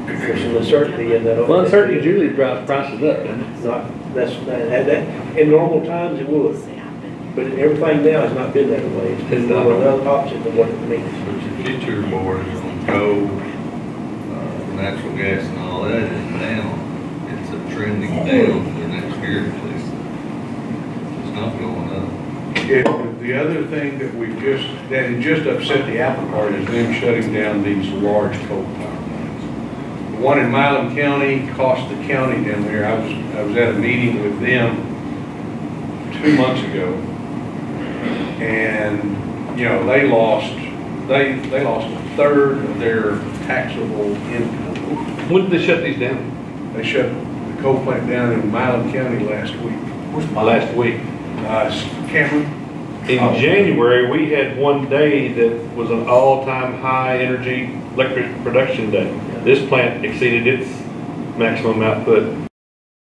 Speaker 7: There's some uncertainty in that.
Speaker 4: Well,
Speaker 7: OPEC
Speaker 4: uncertainty
Speaker 7: meeting.
Speaker 4: usually drives prices up, doesn't it?
Speaker 7: That, in normal times it would, but everything now has not been that way. It's been the other opposite of what it means.
Speaker 3: The future more is on coal, natural gas and all that is down. It's a trending down for next year at least. It's not going up.
Speaker 13: The other thing that that just upset the apple cart is them shutting down these large coal power plants. The one in Milam County cost the county down there, I was at a meeting with them 2 months ago. And, you know, they lost a third of their taxable income.
Speaker 4: When did they shut these down?
Speaker 13: They shut the coal plant down in Milam County last week.
Speaker 4: Last week.
Speaker 13: Cameron?
Speaker 4: In January, we had one day that was an all-time high energy electric production day. This plant exceeded its maximum output